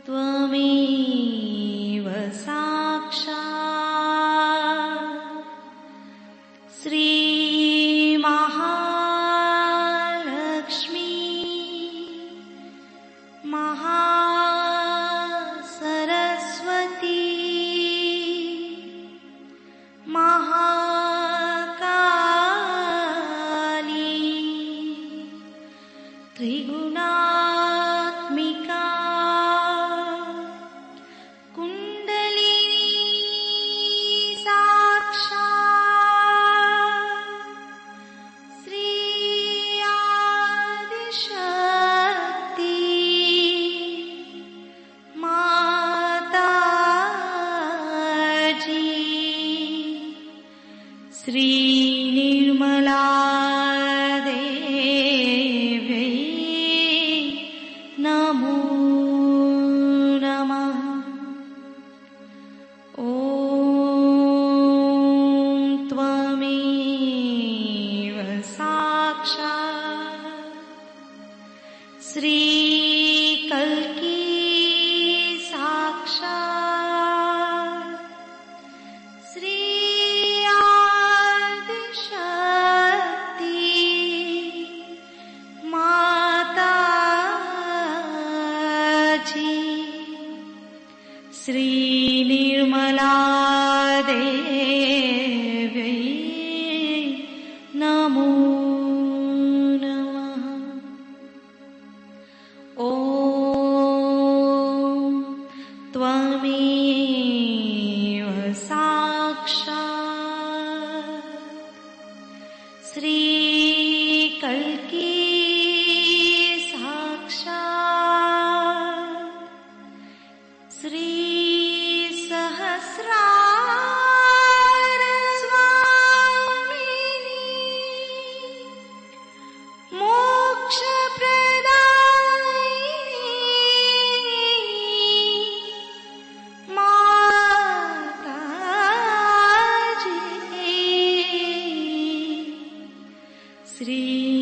त्वमेव साक्षात् श्री महालक्ष्मी महासरस्वती महाकाली त्रिगुणात्मिका कुंडलिनी साक्षात् श्री आदिशक्ति माताजी श्री निर्मला देवी नमो नमः। ॐ त्वमेव साक्षात् श्री कल्की साक्षात् श्री आदिशक्ति माताजी श्री निर्मला देवी नमो नमः। ॐ त्वमेव साक्षात् श्री कल्की साक्षात् श्री सहस्रार स्वामिनी मोक्ष प्रदायिनी माताजी श्री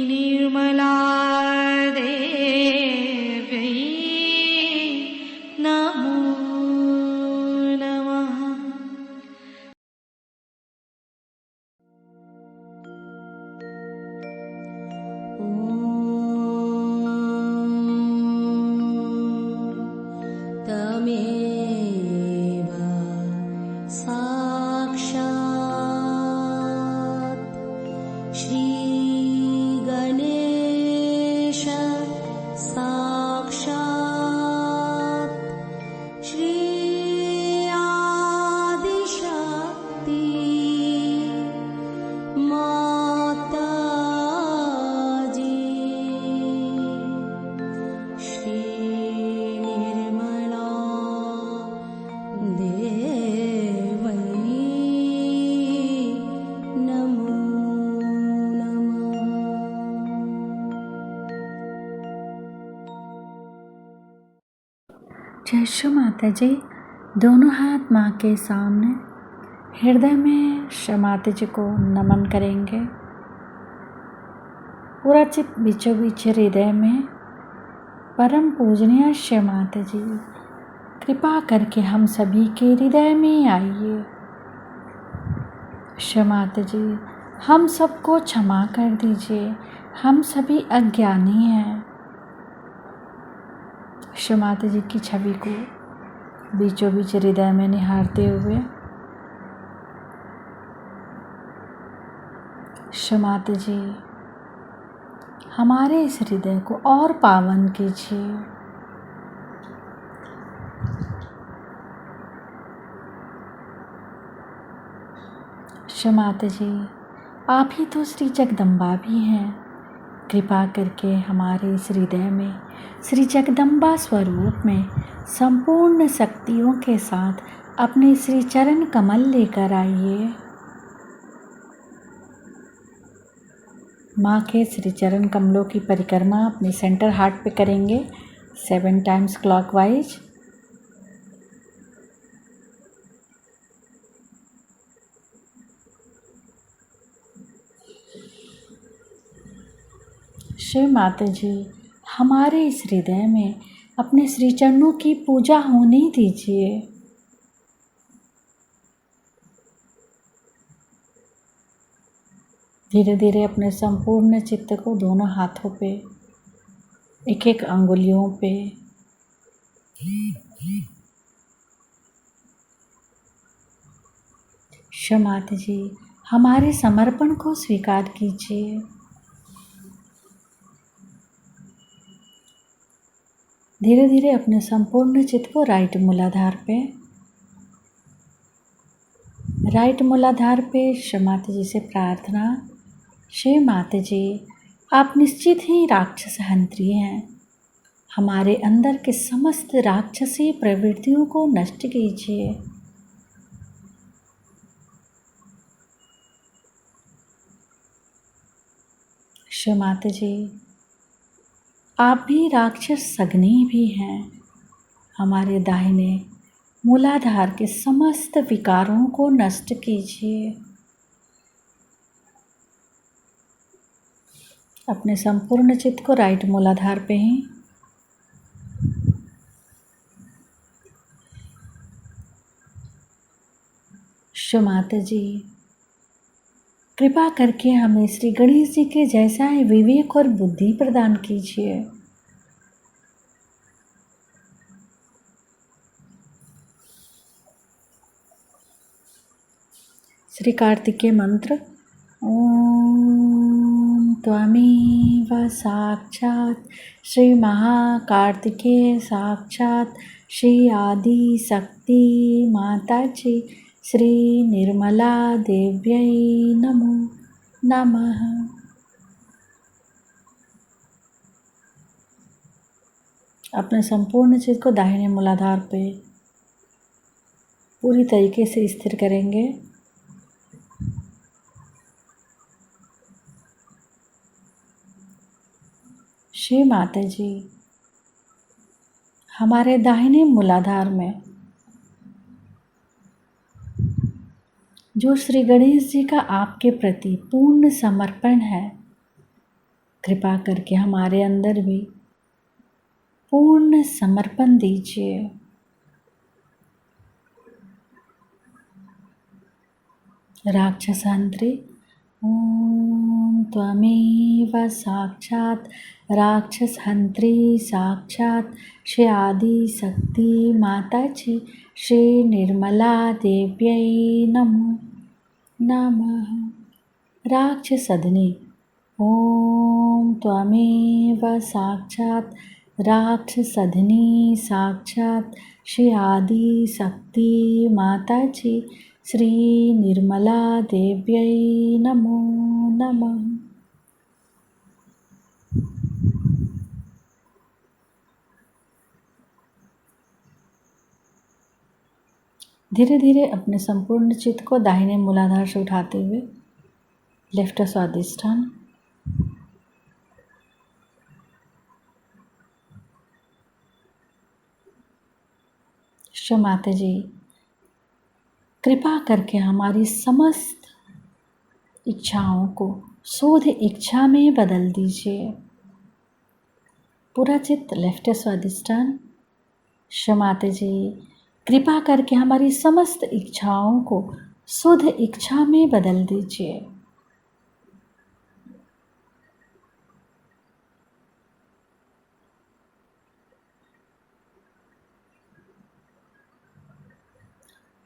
निर्मला देवी नमो नमः। तमेव साक्षात् श्री गणेश साक्षात् श्री आदिशक्ति माताजी श्री निर्मला देवी नमो नमः। जय श्री माता जी। दोनों हाथ माँ के सामने हृदय में श्री माता जी को नमन करेंगे। पूरा चित बीचों बीच हृदय में परम पूजनीय श्री माता जी, कृपा करके हम सभी के हृदय में आइए। श्री माता जी, हम सबको क्षमा कर दीजिए, हम सभी अज्ञानी हैं। श्री माता जी की छवि को बीचों बीच हृदय में निहारते हुए श्री माता जी, हमारे इस हृदय को और पावन कीजिए। श्री माता जी, आप ही तो श्री जगदम्बा भी हैं। कृपा करके हमारे इस हृदय में श्री जगदम्बा स्वरूप में संपूर्ण शक्तियों के साथ अपने श्री चरण कमल लेकर आइए। माँ के श्री चरण कमलों की परिक्रमा अपने सेंटर हार्ट पे करेंगे 7 टाइम्स क्लॉकवाइज। श्री माता जी, हमारे इस हृदय में अपने श्री चरणों की पूजा होने दीजिए। धीरे धीरे अपने संपूर्ण चित्त को दोनों हाथों पे, एक एक अंगुलियों पे माता जी, हमारे समर्पण को स्वीकार कीजिए। धीरे धीरे अपने संपूर्ण चित्त को राइट मूलाधार पे माता जी से प्रार्थना। श्री माता जी, आप निश्चित ही राक्षस हंत्री हैं। हमारे अंदर के समस्त राक्षसी प्रवृत्तियों को नष्ट कीजिए। श्री माता जी, आप भी राक्षस सग्नी भी हैं। हमारे दाहिने मूलाधार के समस्त विकारों को नष्ट कीजिए। अपने संपूर्ण चित्त को राइट मूलाधार पे ही माता जी, कृपा करके हमें श्री गणेश जी के जैसा ही विवेक और बुद्धि प्रदान कीजिए। श्री कार्तिकेय मंत्र। ओम त्वमेव साक्षात् श्री महाकार्तिकेय साक्षात् श्री आदि शक्ति माता जी श्री निर्मला देव्यै नमो नमः। अपने संपूर्ण चित्त को दाहिने मूलाधार पे पूरी तरीके से स्थिर करेंगे। श्री माता जी, हमारे दाहिने मूलाधार में जो श्री गणेश जी का आपके प्रति पूर्ण समर्पण है, कृपा करके हमारे अंदर भी पूर्ण समर्पण दीजिए। राक्षसांत्री। ओम त्वमेव साक्षात् राक्षसहंत्री साक्षात् श्री आदि शक्ति माता जी श्री निर्मला देव्यै नमो नमः। राक्षसधनी। ओम त्वमेव साक्षात् राक्षसधनी साक्षात् श्री आदि शक्ति माता जी श्री निर्मला देव्यै नमो नमः। धीरे धीरे अपने संपूर्ण चित्त को दाहिने मूलाधार से उठाते हुए लेफ्ट स्वादिष्ठान। माता जी, कृपा करके हमारी समस्त इच्छाओं को शोध इच्छा में बदल दीजिए। पूरा चित्त लेफ्ट स्वादिष्ठान। माता जी, कृपा करके हमारी समस्त इच्छाओं को शुद्ध इच्छा में बदल दीजिए।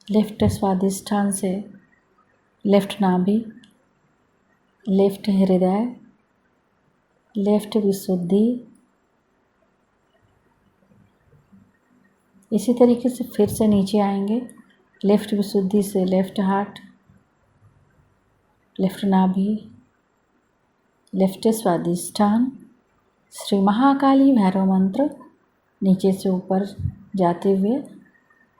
लेफ्ट स्वादिष्ठान से लेफ्ट नाभि, लेफ्ट हृदय, लेफ्ट विशुद्धि। इसी तरीके से फिर से नीचे आएंगे। लेफ्ट विशुद्धि से लेफ्ट हार्ट, लेफ्ट नाभि, लेफ्ट स्वादिष्ठान। श्री महाकाली भैरव मंत्र नीचे से ऊपर जाते हुए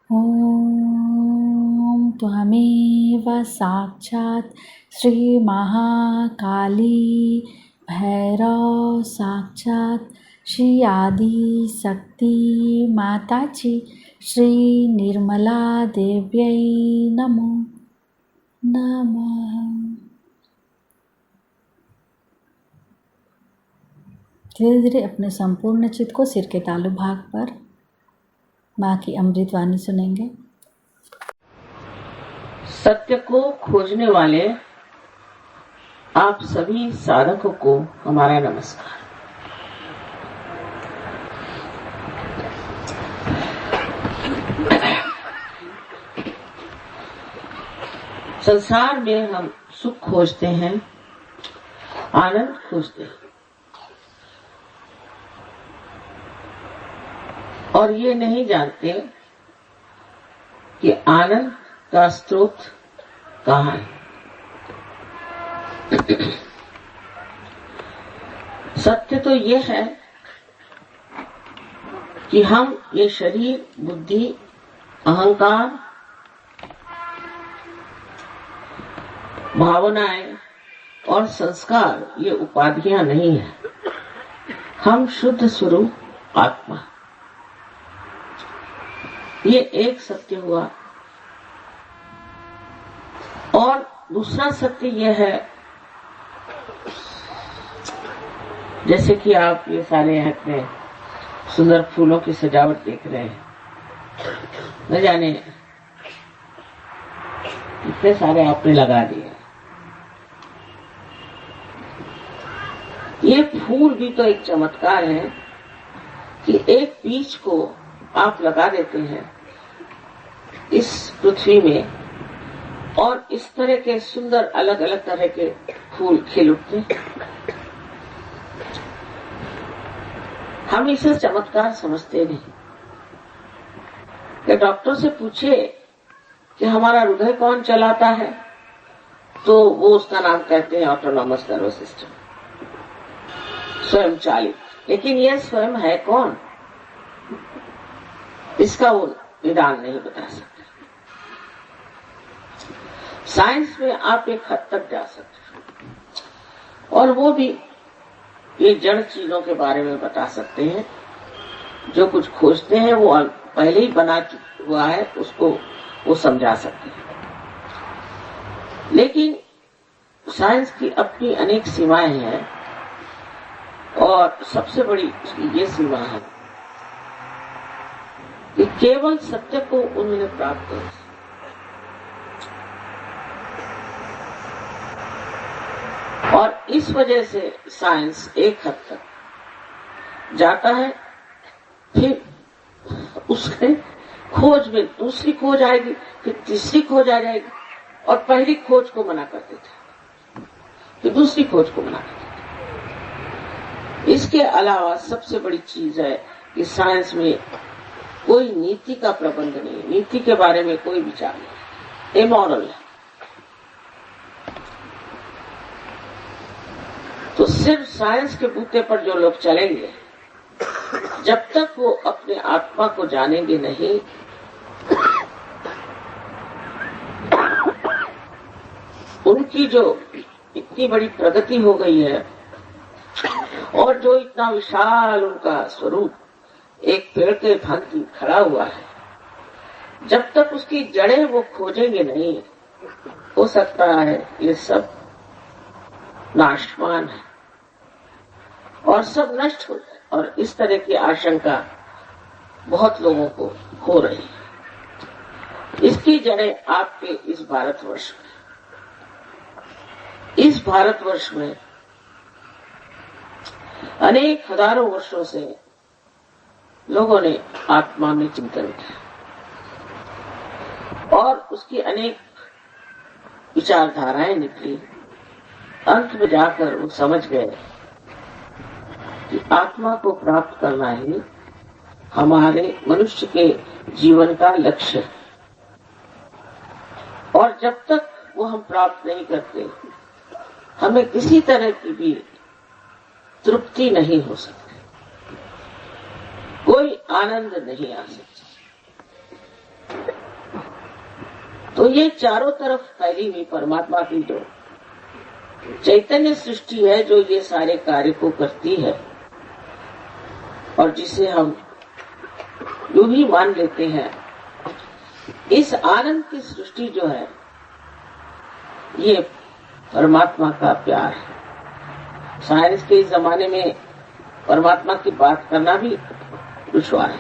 ओम त्वमेव साक्षात् श्री महाकाली भैरव साक्षात् श्री आदि शक्ति माता जी श्री निर्मला देव्यै नमो नमः। धीरे धीरे अपने संपूर्ण चित्त को सिर के तालु भाग पर माँ की अमृत वाणी सुनेंगे। सत्य को खोजने वाले आप सभी साधकों को हमारा नमस्कार। संसार में हम सुख खोजते हैं, आनंद खोजते हैं, और ये नहीं जानते कि आनंद का स्रोत कहाँ है। सत्य तो ये है कि हम ये शरीर, बुद्धि, अहंकार, भावनाएं और संस्कार ये उपाधियां नहीं है। हम शुद्ध स्वरूप आत्मा। ये एक सत्य हुआ। और दूसरा सत्य यह है, जैसे कि आप ये सारे इतने सुंदर फूलों की सजावट देख रहे हैं, न जाने कितने सारे आपने लगा दिए। ये फूल भी तो एक चमत्कार है कि एक बीज को आप लगा देते हैं इस पृथ्वी में, और इस तरह के सुंदर अलग अलग तरह के फूल खिल उठते। हम इसे चमत्कार समझते नहीं। कि डॉक्टर से पूछे कि हमारा हृदय कौन चलाता है, तो वो उसका नाम कहते हैं ऑटोनॉमस नर्वस सिस्टम, स्वयं चालित। लेकिन यह स्वयं है कौन, इसका वो निदान नहीं बता सकते। साइंस में आप एक हद तक जा सकते हैं, और वो भी ये जड़ चीजों के बारे में बता सकते हैं। जो कुछ खोजते हैं वो पहले ही बना हुआ है, उसको वो समझा सकते हैं। लेकिन साइंस की अपनी अनेक सीमाएं हैं, और सबसे बड़ी उसकी ये सीमा है कि केवल सत्य को उन्होंने प्राप्त किया। और इस वजह से साइंस एक हद तक जाता है, फिर उसके खोज में दूसरी खोज आएगी, फिर तीसरी खोज आ जाएगी, और पहली खोज को मना कर देते, फिर दूसरी खोज को मना कर देते। इसके अलावा सबसे बड़ी चीज है कि साइंस में कोई नीति का प्रबंध नहीं, नीति के बारे में कोई विचार नहीं, इमोरल है। तो सिर्फ साइंस के बूते पर जो लोग चलेंगे, जब तक वो अपने आत्मा को जानेंगे नहीं, उनकी जो इतनी बड़ी प्रगति हो गई है, और जो इतना विशाल उनका स्वरूप एक पेड़ के भांति खड़ा हुआ है, जब तक उसकी जड़ें वो खोजेंगे नहीं, हो सकता है ये सब नाशवान है और सब नष्ट हो जाए। और इस तरह की आशंका बहुत लोगों को हो रही है। इसकी जड़ें आपके इस भारतवर्ष में अनेक हजारों वर्षों से लोगों ने आत्मा में चिंतन किया, और उसकी अनेक विचारधाराएं निकली। अंत में जाकर वो समझ गए कि आत्मा को प्राप्त करना ही हमारे मनुष्य के जीवन का लक्ष्य है, और जब तक वो हम प्राप्त नहीं करते, हमें किसी तरह की भी तृप्ति नहीं हो सकती, कोई आनंद नहीं आ सकता। तो ये चारों तरफ फैली हुई परमात्मा की जो चैतन्य सृष्टि है, जो ये सारे कार्य को करती है, और जिसे हम यूं ही मान लेते हैं, इस आनंद की सृष्टि जो है, ये परमात्मा का प्यार है। साइंस के इस जमाने में परमात्मा की बात करना भी दुश्वार है।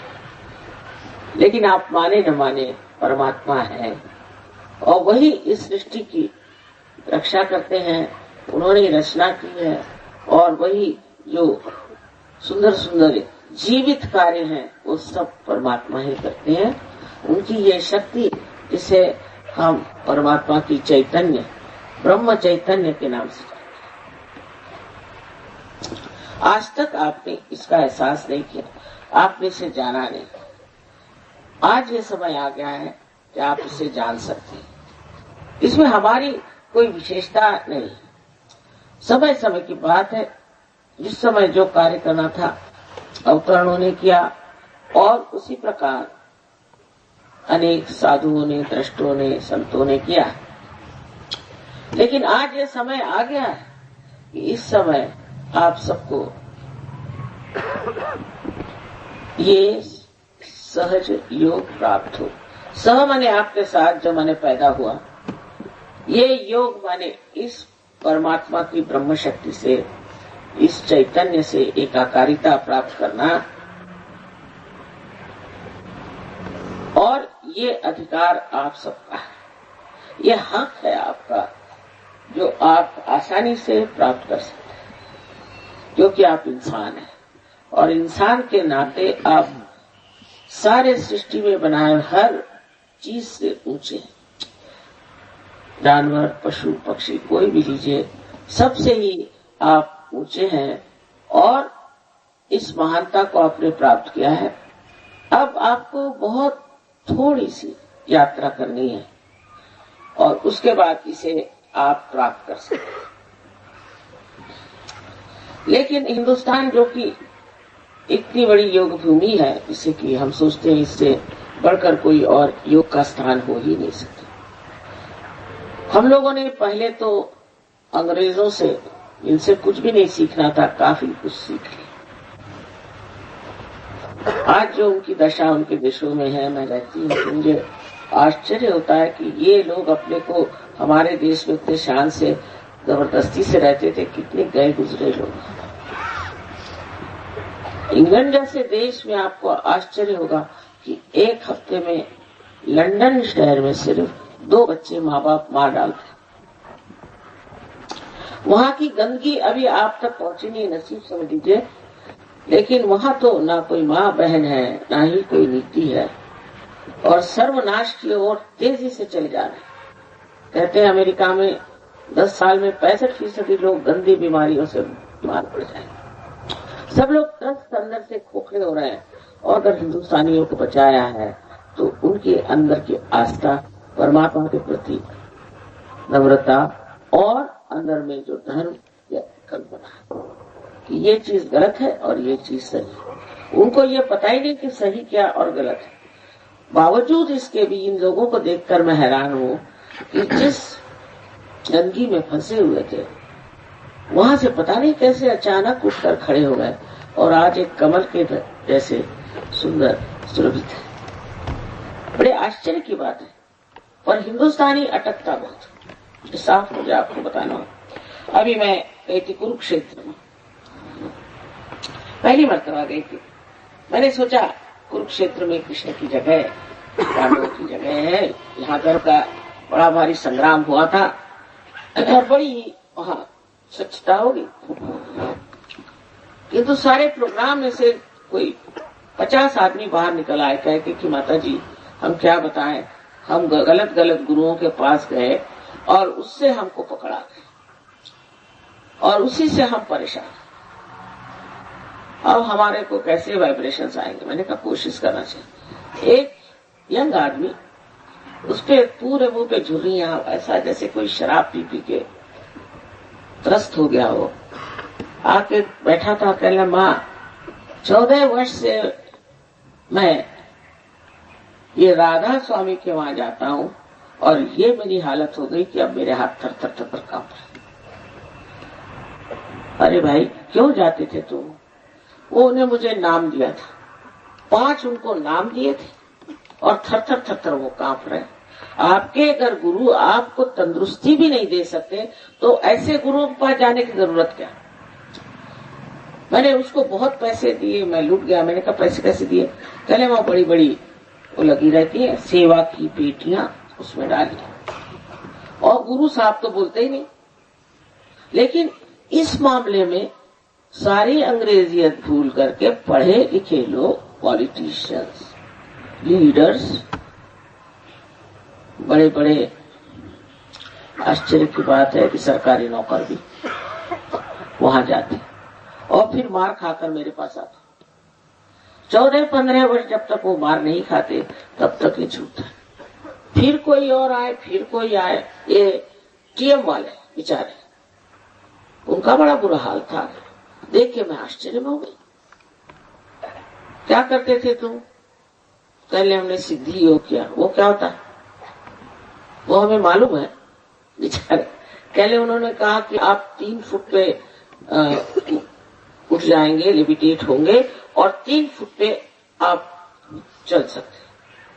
लेकिन आप माने न माने, परमात्मा है और वही इस सृष्टि की रक्षा करते हैं, उन्होंने रचना की है और वही जो सुंदर सुंदर जीवित कार्य हैं वो सब परमात्मा ही करते हैं। उनकी ये शक्ति जिसे हम परमात्मा की चैतन्य, ब्रह्म चैतन्य के नाम से जानते हैं। आज तक आपने इसका एहसास नहीं किया, आपने इसे जाना नहीं। आज ये समय आ गया है कि आप इसे जान सकते हैं। इसमें हमारी कोई विशेषता नहीं, समय समय की बात है। जिस समय जो कार्य करना था अवतरणों ने किया और उसी प्रकार अनेक साधुओं ने, दृष्टों ने, संतों ने किया। लेकिन आज ये समय आ गया है कि इस समय आप सबको ये सहज योग प्राप्त हो। सह माने आपके साथ जो माने पैदा हुआ, ये योग माने इस परमात्मा की ब्रह्म शक्ति से, इस चैतन्य से एकाकारिता प्राप्त करना। और ये अधिकार आप सबका है, ये हक है आपका जो आप आसानी से प्राप्त कर सकते हैं, क्योंकि आप इंसान हैं और इंसान के नाते आप सारे सृष्टि में बनाए हर चीज से ऊंचे हैं। जानवर, पशु, पक्षी कोई भी लीजिए, सबसे ही आप ऊंचे हैं और इस महानता को आपने प्राप्त किया है। अब आपको बहुत थोड़ी सी यात्रा करनी है और उसके बाद इसे आप प्राप्त कर सकते हैं। लेकिन हिंदुस्तान जो कि इतनी बड़ी योग भूमि है, जिससे कि हम सोचते हैं इससे बढ़कर कोई और योग का स्थान हो ही नहीं सकता। हम लोगों ने पहले तो अंग्रेजों से, इनसे कुछ भी नहीं सीखना था, काफी कुछ सीख लिया। आज जो उनकी दशा उनके देशों में है, मैं रहती हूँ तो मुझे आश्चर्य होता है कि ये लोग अपने को हमारे देश में इतने शान से, जबरदस्ती से रहते थे। कितने गए गुजरे लोग। इंग्लैंड जैसे देश में आपको आश्चर्य होगा कि एक हफ्ते में लंदन शहर में सिर्फ 2 बच्चे माँ बाप मार डालते। वहां की गंदगी अभी आप तक पहुंची नहीं, नसीब समझ लीजिए। लेकिन वहां तो ना कोई माँ बहन है, ना ही कोई नीति है और सर्वनाश की ओर तेजी से चले जा रहे। कहते हैं अमेरिका में 10 साल में 65% लोग गंदी बीमारियों से बीमार पड़ जाएंगे। सब लोग त्रस्त अंदर से खोखले हो रहे हैं। और अगर हिंदुस्तानियों को बचाया है तो उनके अंदर की आस्था, परमात्मा के प्रति नम्रता और अंदर में जो धर्म या कल्पना है कि ये चीज गलत है और ये चीज सही है। उनको ये पता ही नहीं कि सही क्या और गलत है। बावजूद इसके भी इन लोगों को देखकर मैं हैरान हूँ कि जिस गंदगी में फंसे हुए थे वहां से पता नहीं कैसे अचानक उठकर खड़े हो गए और आज एक कमल के जैसे सुंदर सुरभित है। बड़े आश्चर्य की बात है। पर हिंदुस्तानी अटकता बहुत, साफ मुझे आपको बताना हो। अभी मैं गई थी कुरुक्षेत्र में, पहली मर्तबा गई थी। मैंने सोचा कुरुक्षेत्र में कृष्ण की जगह, पांडवों की जगह है, यहाँ धर्म का बड़ा भारी संग्राम हुआ था और बड़ी वहाँ स्वच्छता होगी। किंतु सारे प्रोग्राम में से कोई 50 आदमी बाहर निकल आए, कह के कि माता जी हम क्या बताएं, हम गलत गलत गुरुओं के पास गए और उससे हमको पकड़ा गए और उसी से हम परेशान। अब हमारे को कैसे वाइब्रेशंस आएंगे। मैंने कहा कोशिश करना चाहिए। एक यंग आदमी, उस पे पूरे मुंह पे झुर्रियां, ऐसा जैसे कोई शराब पी पी के त्रस्त हो गया हो, आके बैठा था। कहला माँ 14 वर्ष से मैं ये राधा स्वामी के वहां जाता हूँ और ये मेरी हालत हो गई कि अब मेरे हाथ थर थर थर कांप रहे। अरे भाई क्यों जाते थे तुम? वो उन्हें मुझे नाम दिया था, 5 उनको नाम दिए थे और थर थर थर थर वो कांप रहे। आपके अगर गुरु आपको तंदुरुस्ती भी नहीं दे सकते तो ऐसे गुरुओं के पास जाने की जरूरत क्या? मैंने उसको बहुत पैसे दिए, मैं लूट गया। मैंने कहा पैसे कैसे दिए? कहले वहां बड़ी बड़ी वो लगी रहती है सेवा की पेटियां, उसमें डाली। और गुरु साहब तो बोलते ही नहीं। लेकिन इस मामले में सारी अंग्रेजियत भूल करके पढ़े लिखे लोग, पॉलिटिशियंस, लीडर्स, बड़े बड़े, आश्चर्य की बात है कि सरकारी नौकर भी वहां जाते और फिर मार खाकर मेरे पास आते। 14-15 वर्ष जब तक वो मार नहीं खाते तब तक ये झूठ है। फिर कोई और आए, फिर कोई आए। ये टीएम वाले बेचारे, उनका बड़ा बुरा हाल था। देख के मैं आश्चर्य में हो गई। क्या करते थे तुम? पहले हमने सिद्धि योग किया। वो क्या होता है वो हमें मालूम है बेचारे। पहले उन्होंने कहा कि आप 3 फुट पे उठ जाएंगे, लिविटेट होंगे और 3 फुट पे आप चल सकते।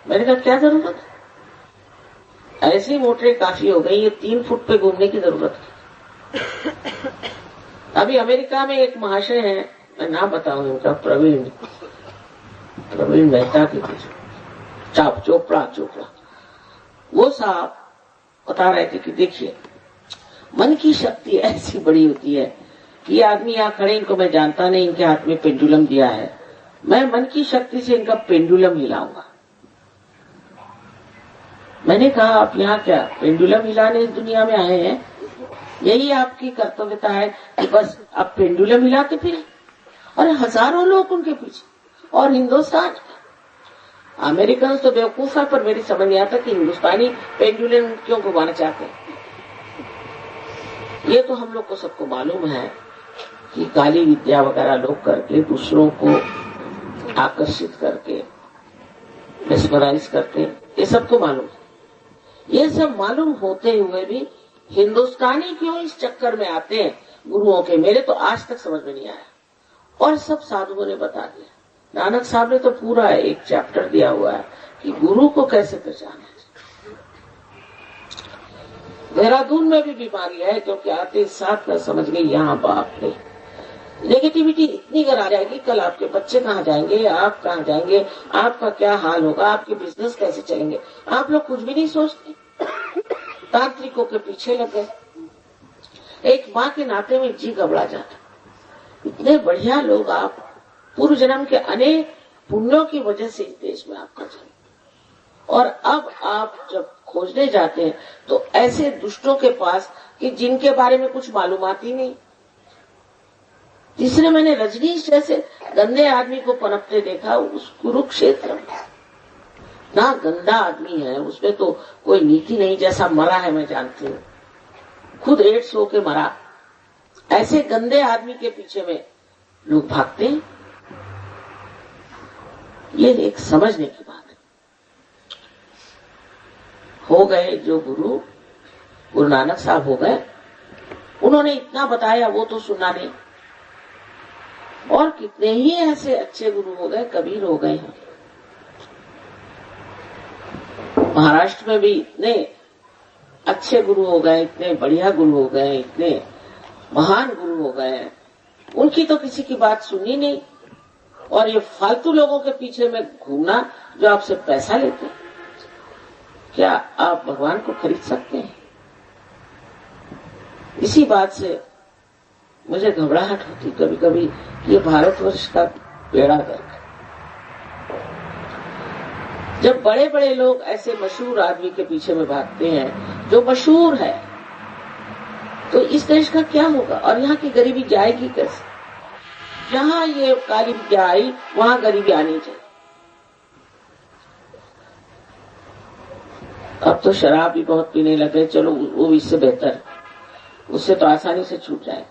मैंने कहा क्या जरूरत है, ऐसी मोटरें काफी हो गई, ये 3 फुट पे घूमने की जरूरत है। अभी अमेरिका में एक महाशय है, मैं नाम बताऊंगा उनका, प्रवीण मेहता के चोपड़ा। वो साहब बता रहे थे कि देखिए मन की शक्ति ऐसी बड़ी होती है कि ये आदमी यहाँ खड़े, इनको मैं जानता नहीं, इनके हाथ में पेंडुलम दिया है, मैं मन की शक्ति से इनका पेंडुलम हिलाऊंगा। मैंने कहा आप यहाँ क्या पेंडुलम हिलाने इस दुनिया में आए हैं? यही आपकी कर्तव्यता है कि बस आप पेंडुलम हिलाते फिर। और हजारों लोग उनके पीछे। और हिंदुस्तान, अमेरिकन तो बेवकूफ है, पर मेरी समझ नहीं आता कि हिंदुस्तानी पेंडुलम क्यों घुमाना चाहते हैं। ये तो हम लोग को सबको मालूम है कि काली विद्या वगैरह लोग करके दूसरों को आकर्षित करके मेस्मराइज करते, ये सबको मालूम है। ये सब मालूम होते हुए भी हिंदुस्तानी क्यों इस चक्कर में आते हैं गुरुओं के, मेरे तो आज तक समझ में नहीं आया। और सब साधुओं ने बता दिया। नानक साहब ने तो पूरा एक चैप्टर दिया हुआ है कि गुरु को कैसे पहचाना। देहरादून में भी बीमारी है क्योंकि आते साथ में समझ गई यहाँ बाप ने नेगेटिविटी इतनी कर आ जाएगी, कल आपके बच्चे कहाँ जाएंगे, आप कहाँ जाएंगे, आपका क्या हाल होगा, आपके बिजनेस कैसे चलेंगे, आप लोग कुछ भी नहीं सोचते, तांत्रिकों के पीछे लग गए। एक माँ के नाते में जी घबरा जाता। इतने बढ़िया लोग आप, पूर्व जन्म के अनेक पुण्यों की वजह से इस देश में आपका जन्म, और अब आप जब खोजने जाते हैं तो ऐसे दुष्टों के पास कि जिनके बारे में कुछ मालूमात ही नहीं। तीसरे मैंने रजनीश जैसे गंदे आदमी को पनपते देखा उस कुरुक्षेत्र में। ना गंदा आदमी है, उसमें तो कोई नीति नहीं, जैसा मरा है मैं जानती हूँ, खुद एड्स होके मरा। ऐसे गंदे आदमी के पीछे में लोग भागते हैं। ये एक समझने की बात है। हो गए जो गुरु नानक साहब हो गए, उन्होंने इतना बताया, वो तो सुना नहीं। और कितने ही ऐसे अच्छे गुरु हो गए, कबीर हो गए हैं। महाराष्ट्र में भी इतने अच्छे गुरु हो गए, इतने बढ़िया गुरु हो गए, इतने महान गुरु हो गए, उनकी तो किसी की बात सुनी नहीं। और ये फालतू लोगों के पीछे में घूमना जो आपसे पैसा लेते हैं, क्या आप भगवान को खरीद सकते हैं? इसी बात से मुझे घबराहट होती कभी कभी, ये भारतवर्ष का बेड़ा गर्क। जब बड़े बड़े लोग ऐसे मशहूर आदमी के पीछे में भागते हैं जो मशहूर है, तो इस देश का क्या होगा? और यहाँ की गरीबी जाएगी कैसे? जहाँ ये काली विद्या आई वहाँ गरीबी आनी चाहिए। अब तो शराब भी बहुत पीने लगे, चलो वो इससे बेहतर, उससे तो आसानी से छूट जाए।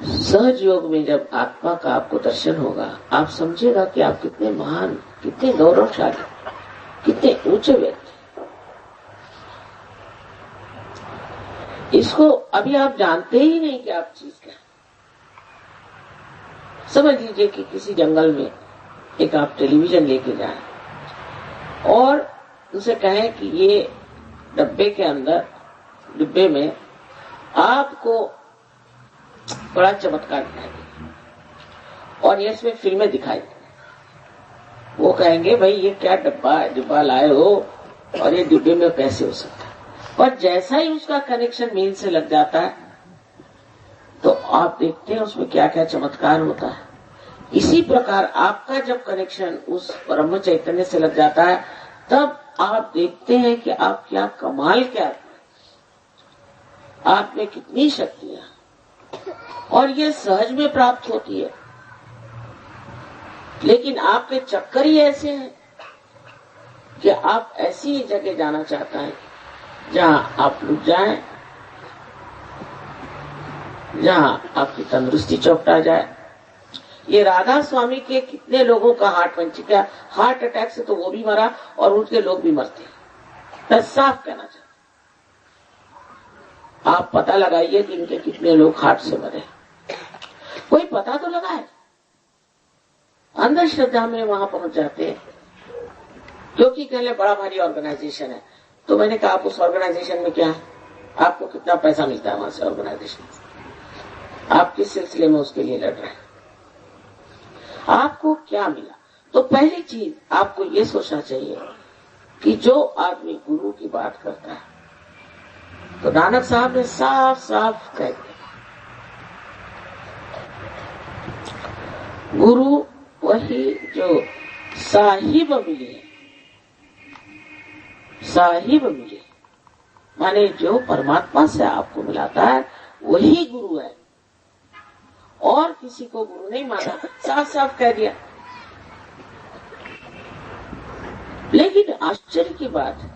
सहज योग में जब आत्मा का आपको दर्शन होगा, आप समझेगा कि आप कितने महान, कितने गौरवशाली, कितने ऊंचे व्यक्ति। इसको अभी आप जानते ही नहीं कि आप चीज क्या। समझ लीजिए कि किसी जंगल में एक आप टेलीविजन लेके जाएं और उनसे कहें कि ये डिब्बे में आपको बड़ा चमत्कार दिखाई देगा। और ये इसमें फिल्में दिखाई देंगी। वो कहेंगे भाई ये क्या डिब्बा लाए हो और ये डिब्बे में कैसे हो सकता है। पर जैसा ही उसका कनेक्शन मीन से लग जाता है तो आप देखते हैं उसमें क्या क्या चमत्कार होता है। इसी प्रकार आपका जब कनेक्शन उस ब्रह्म चैतन्य से लग जाता है तब आप देखते हैं कि आप क्या कमाल, क्या आप में कितनी शक्तियां, और ये सहज में प्राप्त होती है। लेकिन आपके चक्कर ही ऐसे हैं कि आप ऐसी जगह जाना चाहता है जहां आप लुट जाएं, जहां आपकी तंदुरुस्ती चौपटा जाए। ये राधा स्वामी के कितने लोगों का हार्ट पंच गया, हार्ट अटैक से तो वो भी मरा और उनके लोग भी मरते हैं। मैं साफ कहना चाहता, आप पता लगाइए कि इनके कितने लोग हार्ट से मरे। कोई पता तो लगाए। अंधश्रद्धा में वहां पहुंच जाते हैं क्योंकि कहले बड़ा भारी ऑर्गेनाइजेशन है। तो मैंने कहा आप उस ऑर्गेनाइजेशन में क्या है, आपको कितना पैसा मिलता है वहां से ऑर्गेनाइजेशन से, आप किस सिलसिले में उसके लिए लड़ रहे हैं, आपको क्या मिला। तो पहली चीज आपको ये सोचना चाहिए कि जो आदमी गुरु की बात करता है, तो नानक साहब ने साफ साफ कह दिया गुरु वही जो साहिब मिले, साहिब मिले माने जो परमात्मा से आपको मिलाता है वही गुरु है, और किसी को गुरु नहीं माना। साफ साफ कह दिया। लेकिन आश्चर्य की बात है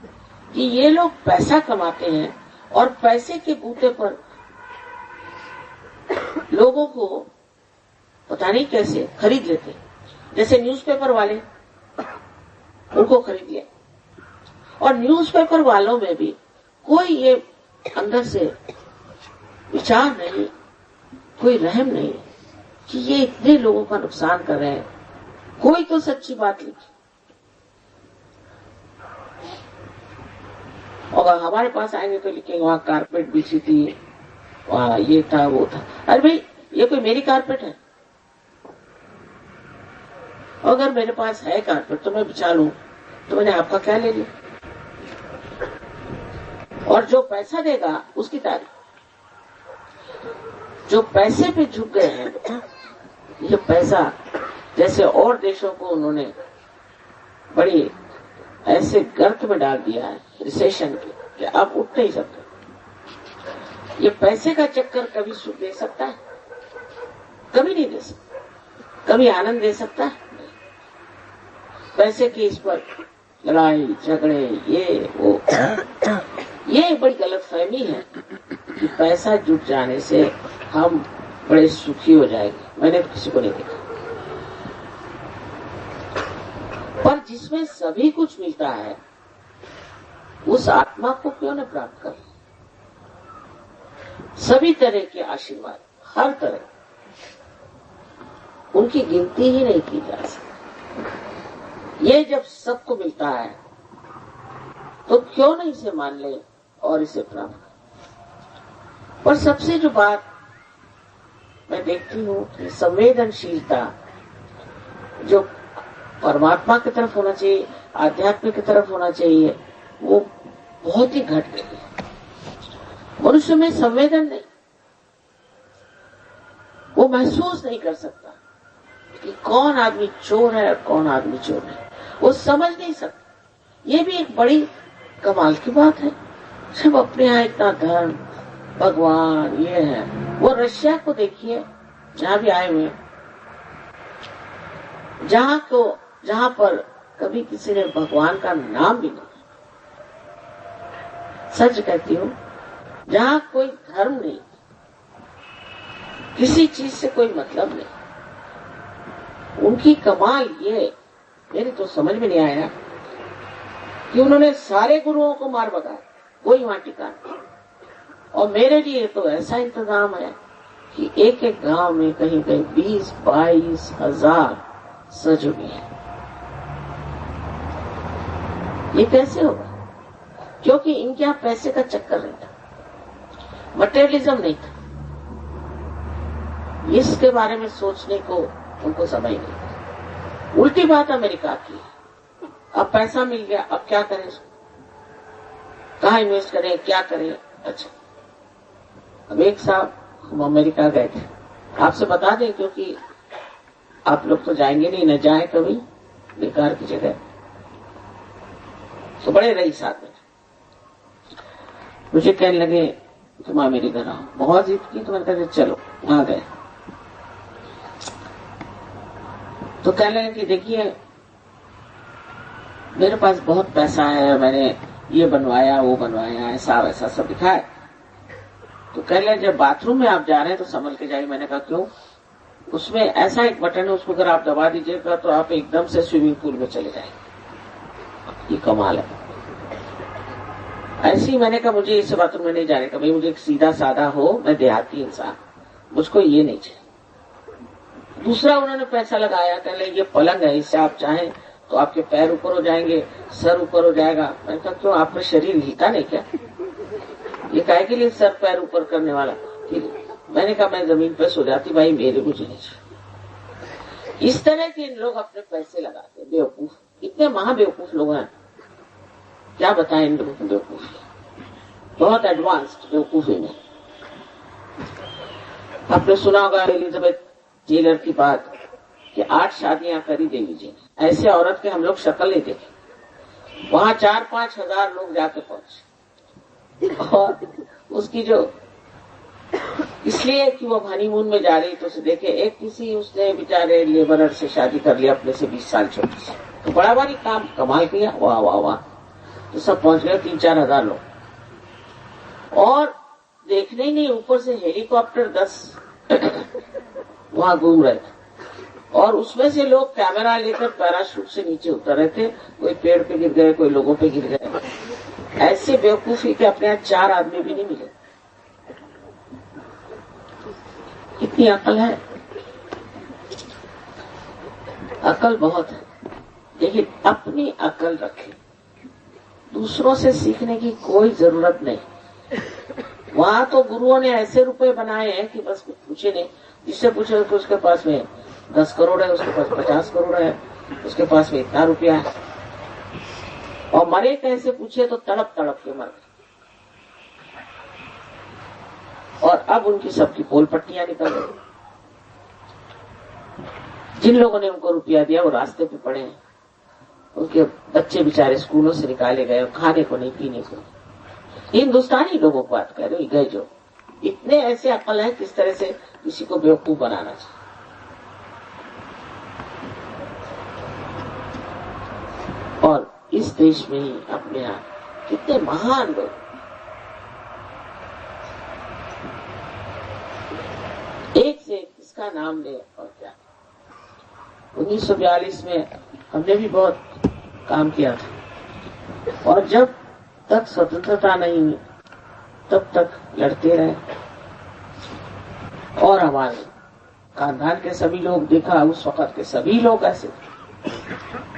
कि ये लोग पैसा कमाते हैं और पैसे के बूते पर लोगों को पता नहीं कैसे खरीद लेते। जैसे न्यूज़पेपर वाले, उनको खरीद लिया, और न्यूज़पेपर वालों में भी कोई ये अंदर से विचार नहीं, कोई रहम नहीं कि ये इतने लोगों का नुकसान कर रहे हैं। कोई तो सच्ची बात लिखी। और हमारे पास आएंगे तो लिखेंगे वहां कारपेट बिछी थी, वहां ये था वो था। अरे भाई ये कोई मेरी कारपेट है? अगर मेरे पास है कारपेट तो मैं बिछा लूं, तो मैंने आपका क्या ले लिया। और जो पैसा देगा उसकी तारीफ। जो पैसे पे झुक गए हैं, ये पैसा जैसे और देशों को उन्होंने बड़ी ऐसे गर्त में डाल दिया है रिसेशन के कि अब उठ नहीं सकते। ये पैसे का चक्कर कभी सुख दे सकता है? कभी नहीं दे सकता। कभी आनंद दे सकता है? पैसे की इस पर लड़ाई झगड़े ये वो, ये बड़ी गलतफहमी है कि पैसा जुट जाने से हम बड़े सुखी हो जाएंगे। मैंने तो किसी को नहीं देखा। पर जिसमें सभी कुछ मिलता है उस आत्मा को क्यों न प्राप्त कर। सभी तरह के आशीर्वाद, हर तरह, उनकी गिनती ही नहीं की जा सकती। ये जब सबको मिलता है तो क्यों नहीं इसे मान ले और इसे प्राप्त कर। पर सबसे जो बात मैं देखती हूँ कि संवेदनशीलता जो परमात्मा की तरफ होना चाहिए, आध्यात्म की तरफ होना चाहिए, वो बहुत ही घट गई है। मनुष्य में संवेदन नहीं, वो महसूस नहीं कर सकता कि कौन आदमी चोर है और कौन आदमी चोर है। वो समझ नहीं सकता। ये भी एक बड़ी कमाल की बात है। सब अपने यहाँ इतना धर्म, भगवान ये है। वो रशिया को देखिए, जहाँ भी आए हुए, जहाँ पर कभी किसी ने भगवान का नाम भी नहीं। सच कहती हूँ, जहाँ कोई धर्म नहीं, किसी चीज से कोई मतलब नहीं, उनकी कमाल ये मेरी तो समझ में नहीं आया कि उन्होंने सारे गुरुओं को मार भगाया, कोई वहां टिका नहीं। और मेरे लिए तो ऐसा इंतजाम है कि एक एक गांव में कहीं कहीं 20-22 हजार सजोगी है। ये कैसे होगा? क्योंकि इनके यहाँ पैसे का चक्कर नहीं था, मटेरियलिज्म नहीं था। इसके बारे में सोचने को उनको समय नहीं। उल्टी बात अमेरिका की, अब पैसा मिल गया, अब क्या करें, कहाँ इन्वेस्ट करें, क्या करें। अच्छा, अब एक साहब हम अमेरिका गए थे, आपसे बता दें क्योंकि आप लोग तो जाएंगे नहीं, न जाए कभी बेकार की जगह। तो बड़े रही साथ में मुझे कहने लगे तुम मेरे घर आओ, बहुत जिद की तो मैंने कहा चलो, आ गए। तो कहने लगे कि देखिए मेरे पास बहुत पैसा है, मैंने ये बनवाया वो बनवाया, ऐसा वैसा सब दिखाया। तो कहने लगे जब बाथरूम में आप जा रहे हैं तो संभल के जाइए। मैंने कहा क्यों? उसमें ऐसा एक बटन है, उसको अगर आप दबा दीजिएगा तो आप एकदम से स्विमिंग पूल में चले जाएंगे। ये कमाल है। ऐसे ही मैंने कहा मुझे इस बाथरूम में नहीं जाने का, भाई मुझे एक सीधा साधा हो, मैं देहाती इंसान, मुझको ये नहीं चाहिए। दूसरा उन्होंने पैसा लगाया, कहने ये पलंग है, इससे आप चाहें तो आपके पैर ऊपर हो जाएंगे, सर ऊपर हो जाएगा। मैंने कहा क्यों, आपका शरीर हिलता नहीं क्या? ये काहे के लिए सर पैर ऊपर करने वाला? मैंने कहा मैं जमीन पर सो जाती, भाई मेरे मुझे नहीं चाहिए। इस तरह के इन लोग अपने पैसे लगाते, बेवकूफ, इतने महाबेवकूफ लोग हैं, क्या बताएं इन लोगों को बेवकूफी, बहुत एडवांस्ड बेवकूफी में। आपने सुना होगा एलिजाबेथ टेलर की बात कि 8 शादियां करी देवी जी ने। ऐसे औरत के हम लोग शक्ल नहीं देखे। वहां 4-5 हजार लोग जाके पहुंचे, और उसकी जो इसलिए कि वो हनीमून में जा रही तो उसे देखे, एक किसी उसने बेचारे लेबरर से शादी कर लिया अपने से 20 साल छोटी से, तो बड़ा भारी काम कमाल किया, वाह वाह वाह। तो सब पहुंच गए 3-4 हजार लोग, और देखने ही नहीं, ऊपर से हेलीकॉप्टर 10 वहां घूम रहे थे, और उसमें से लोग कैमरा लेकर पैराशूट से नीचे उतर रहे थे, कोई पेड़ पे गिर गए, कोई लोगों पे गिर गए। ऐसे बेवकूफी के अपने यहाँ 4 आदमी भी नहीं मिले। कितनी अकल है, अकल बहुत है, लेकिन अपनी अकल रखें, दूसरों से सीखने की कोई जरूरत नहीं। वहां तो गुरुओं ने ऐसे रुपए बनाए हैं कि बस कुछ पूछे नहीं। जिससे पूछे तो उसके पास में 10 करोड़ है, उसके पास 50 करोड़ है, उसके पास में इतना रुपया है, और मरे कैसे पूछे तो तड़प तड़प के मर गए। और अब उनकी सबकी पोल पट्टियां निकल गई। जिन लोगों ने उनको रुपया दिया वो रास्ते पे पड़े हैं, उनके बच्चे बेचारे स्कूलों से निकाले गए, खाने को नहीं, पीने को नहीं। हिंदुस्तानी लोगों को बात कर रहे हो, गए जो इतने ऐसे अकल है किस तरह से किसी को बेवकूफ बनाना चाहिए। और इस देश में ही अपने यहाँ कितने महान लोग, एक से एक किसका नाम ले और क्या। 1942 में हमने भी बहुत काम किया था, और जब तक स्वतंत्रता नहीं हुई तब तक लड़ते रहे, और हमारे खानदान के सभी लोग, देखा उस वक्त के सभी लोग ऐसे थे।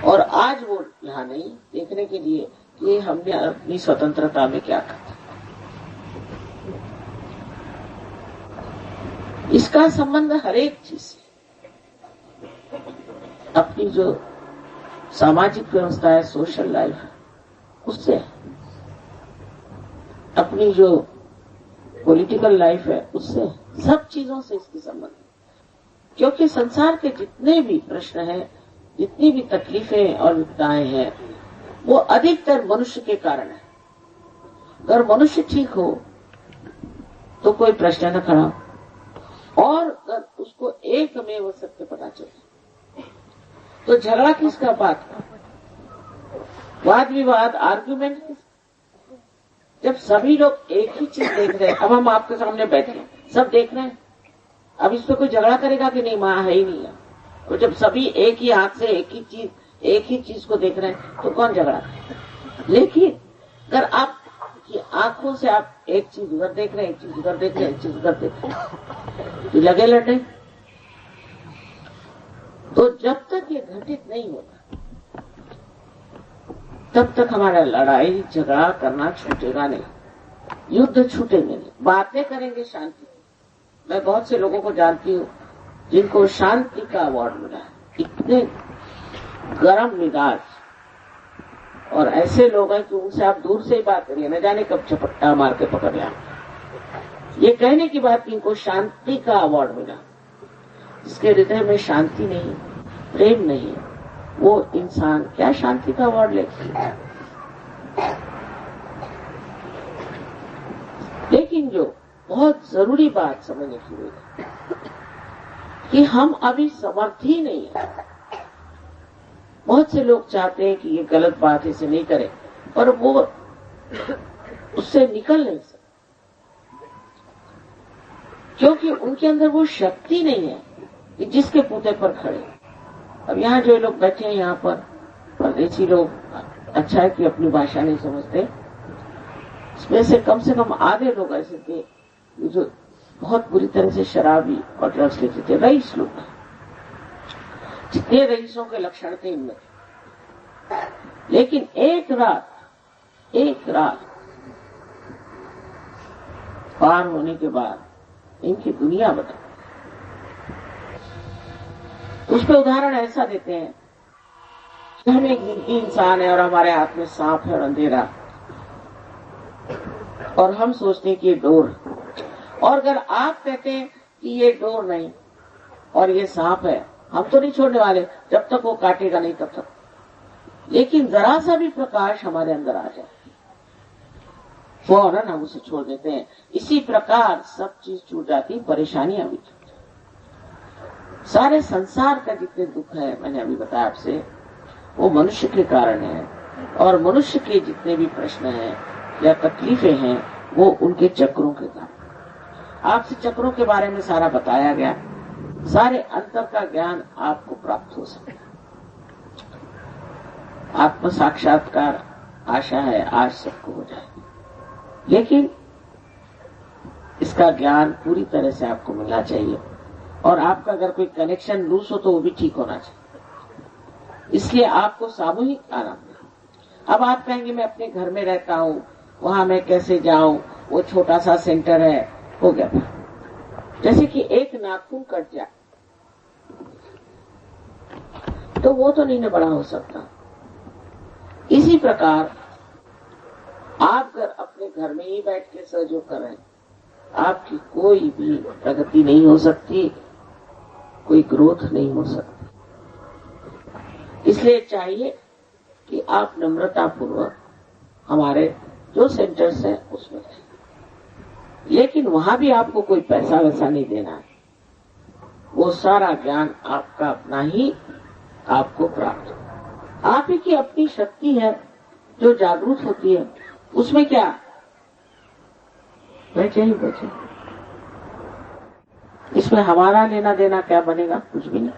और आज वो यहाँ नहीं देखने के लिए कि हमने अपनी स्वतंत्रता में क्या कहा। इसका संबंध हर एक चीज से, अपनी जो सामाजिक व्यवस्था है, सोशल लाइफ है, उससे, अपनी जो पॉलिटिकल लाइफ है उससे, सब चीजों से इसकी संबंध। क्योंकि संसार के जितने भी प्रश्न हैं, जितनी भी तकलीफें और विपदाएं हैं, वो अधिकतर मनुष्य के कारण है। अगर मनुष्य ठीक हो तो कोई प्रश्न न खड़ा हो, और अगर उसको एक में वो सत्य पता चले तो झगड़ा किसका, बात का, वाद विवाद, आर्ग्यूमेंट किसका? जब सभी लोग एक ही चीज देख रहे हैं, अब हम आपके सामने बैठे हैं, सब देख रहे हैं, अब इस पे कोई झगड़ा करेगा कि नहीं, वहां है ही नहीं है। और जब सभी एक ही हाथ से एक ही चीज को देख रहे हैं तो कौन झगड़ा करेगा? लेकिन अगर आप की आंखों से आप एक चीज उधर देख रहे हैं, एक चीज उधर देख रहे हैं, एक चीज उधर देख रहे हैं, तो लगे लड़ने। तो जब तक ये घटित नहीं होता तब तक हमारा लड़ाई झगड़ा करना छूटेगा नहीं, युद्ध छूटेंगे नहीं। बातें करेंगे शांति, मैं बहुत से लोगों को जानती हूँ जिनको शांति का अवार्ड मिला है, इतने गरम मिजाज, और ऐसे लोग हैं कि उनसे आप दूर से ही बात करिए, न जाने कब झपट्टा मार के पकड़ लिया। ये कहने की बात कि इनको शांति का अवार्ड मिला। जिसके हृदय में शांति नहीं, प्रेम नहीं, वो इंसान क्या शांति का अवार्ड लेगा। लेकिन जो बहुत जरूरी बात समझने की हुई है कि हम अभी समर्थ ही नहीं है। बहुत से लोग चाहते हैं कि ये गलत बात इसे नहीं करें, पर वो उससे निकल नहीं सकते, क्योंकि उनके अंदर वो शक्ति नहीं है कि जिसके पूते पर खड़े। अब यहाँ जो लोग बैठे हैं, यहाँ पर परदेशी लोग, अच्छा है कि अपनी भाषा नहीं समझते, इसमें से कम आधे लोग ऐसे थे जो बहुत बुरी तरह से शराबी और ड्रग्स लेते थे। रईस लोग, जितने रईसों के लक्षण थे इनमें, लेकिन एक रात पार होने के बाद इनकी दुनिया बदल। उस पर उदाहरण ऐसा देते हैं कि हम एक गिनती इंसान है और हमारे हाथ में सांप है और अंधेरा, और हम सोचते हैं कि ये डोर, और अगर आप कहते हैं कि ये डोर नहीं और ये सांप है, हम तो नहीं छोड़ने वाले जब तक वो काटेगा नहीं तब तक। लेकिन जरा सा भी प्रकाश हमारे अंदर आ जाए, फौरन हम उसे छोड़ देते हैं। इसी प्रकार सब चीज छूट जाती, परेशानियां भी छूट जाती। सारे संसार का जितने दुख है, मैंने अभी बताया आपसे, वो मनुष्य के कारण है, और मनुष्य के जितने भी प्रश्न हैं या तकलीफें हैं, वो उनके चक्रों के कारण। आपसे चक्रों के बारे में सारा बताया गया, सारे अंतर का ज्ञान आपको प्राप्त हो सके। आत्म साक्षात्कार आशा है आज सबको हो जाए, लेकिन इसका ज्ञान पूरी तरह से आपको मिलना चाहिए, और आपका अगर कोई कनेक्शन लूज हो तो वो भी ठीक होना चाहिए। इसलिए आपको सामूहिक आना पड़ेगा। अब आप कहेंगे मैं अपने घर में रहता हूँ, वहां मैं कैसे जाऊं, वो छोटा सा सेंटर है, हो गया। जैसे कि एक नाखून कट जाए तो वो तो नहीं न बड़ा हो सकता। इसी प्रकार आप अगर अपने घर में ही बैठ के सहयोग कर रहे हैं, आपकी कोई भी प्रगति नहीं हो सकती, कोई ग्रोथ नहीं हो सकती। इसलिए चाहिए कि आप नम्रता पूर्वक हमारे जो सेंटर्स हैं उसमें रहें, लेकिन वहां भी आपको कोई पैसा वैसा नहीं देना है। वो सारा ज्ञान आपका अपना ही आपको प्राप्त हो। आप ही की अपनी शक्ति है जो जागरूक होती है, उसमें क्या बैठे ही बैठे, इसमें हमारा लेना देना क्या बनेगा, कुछ भी नहीं।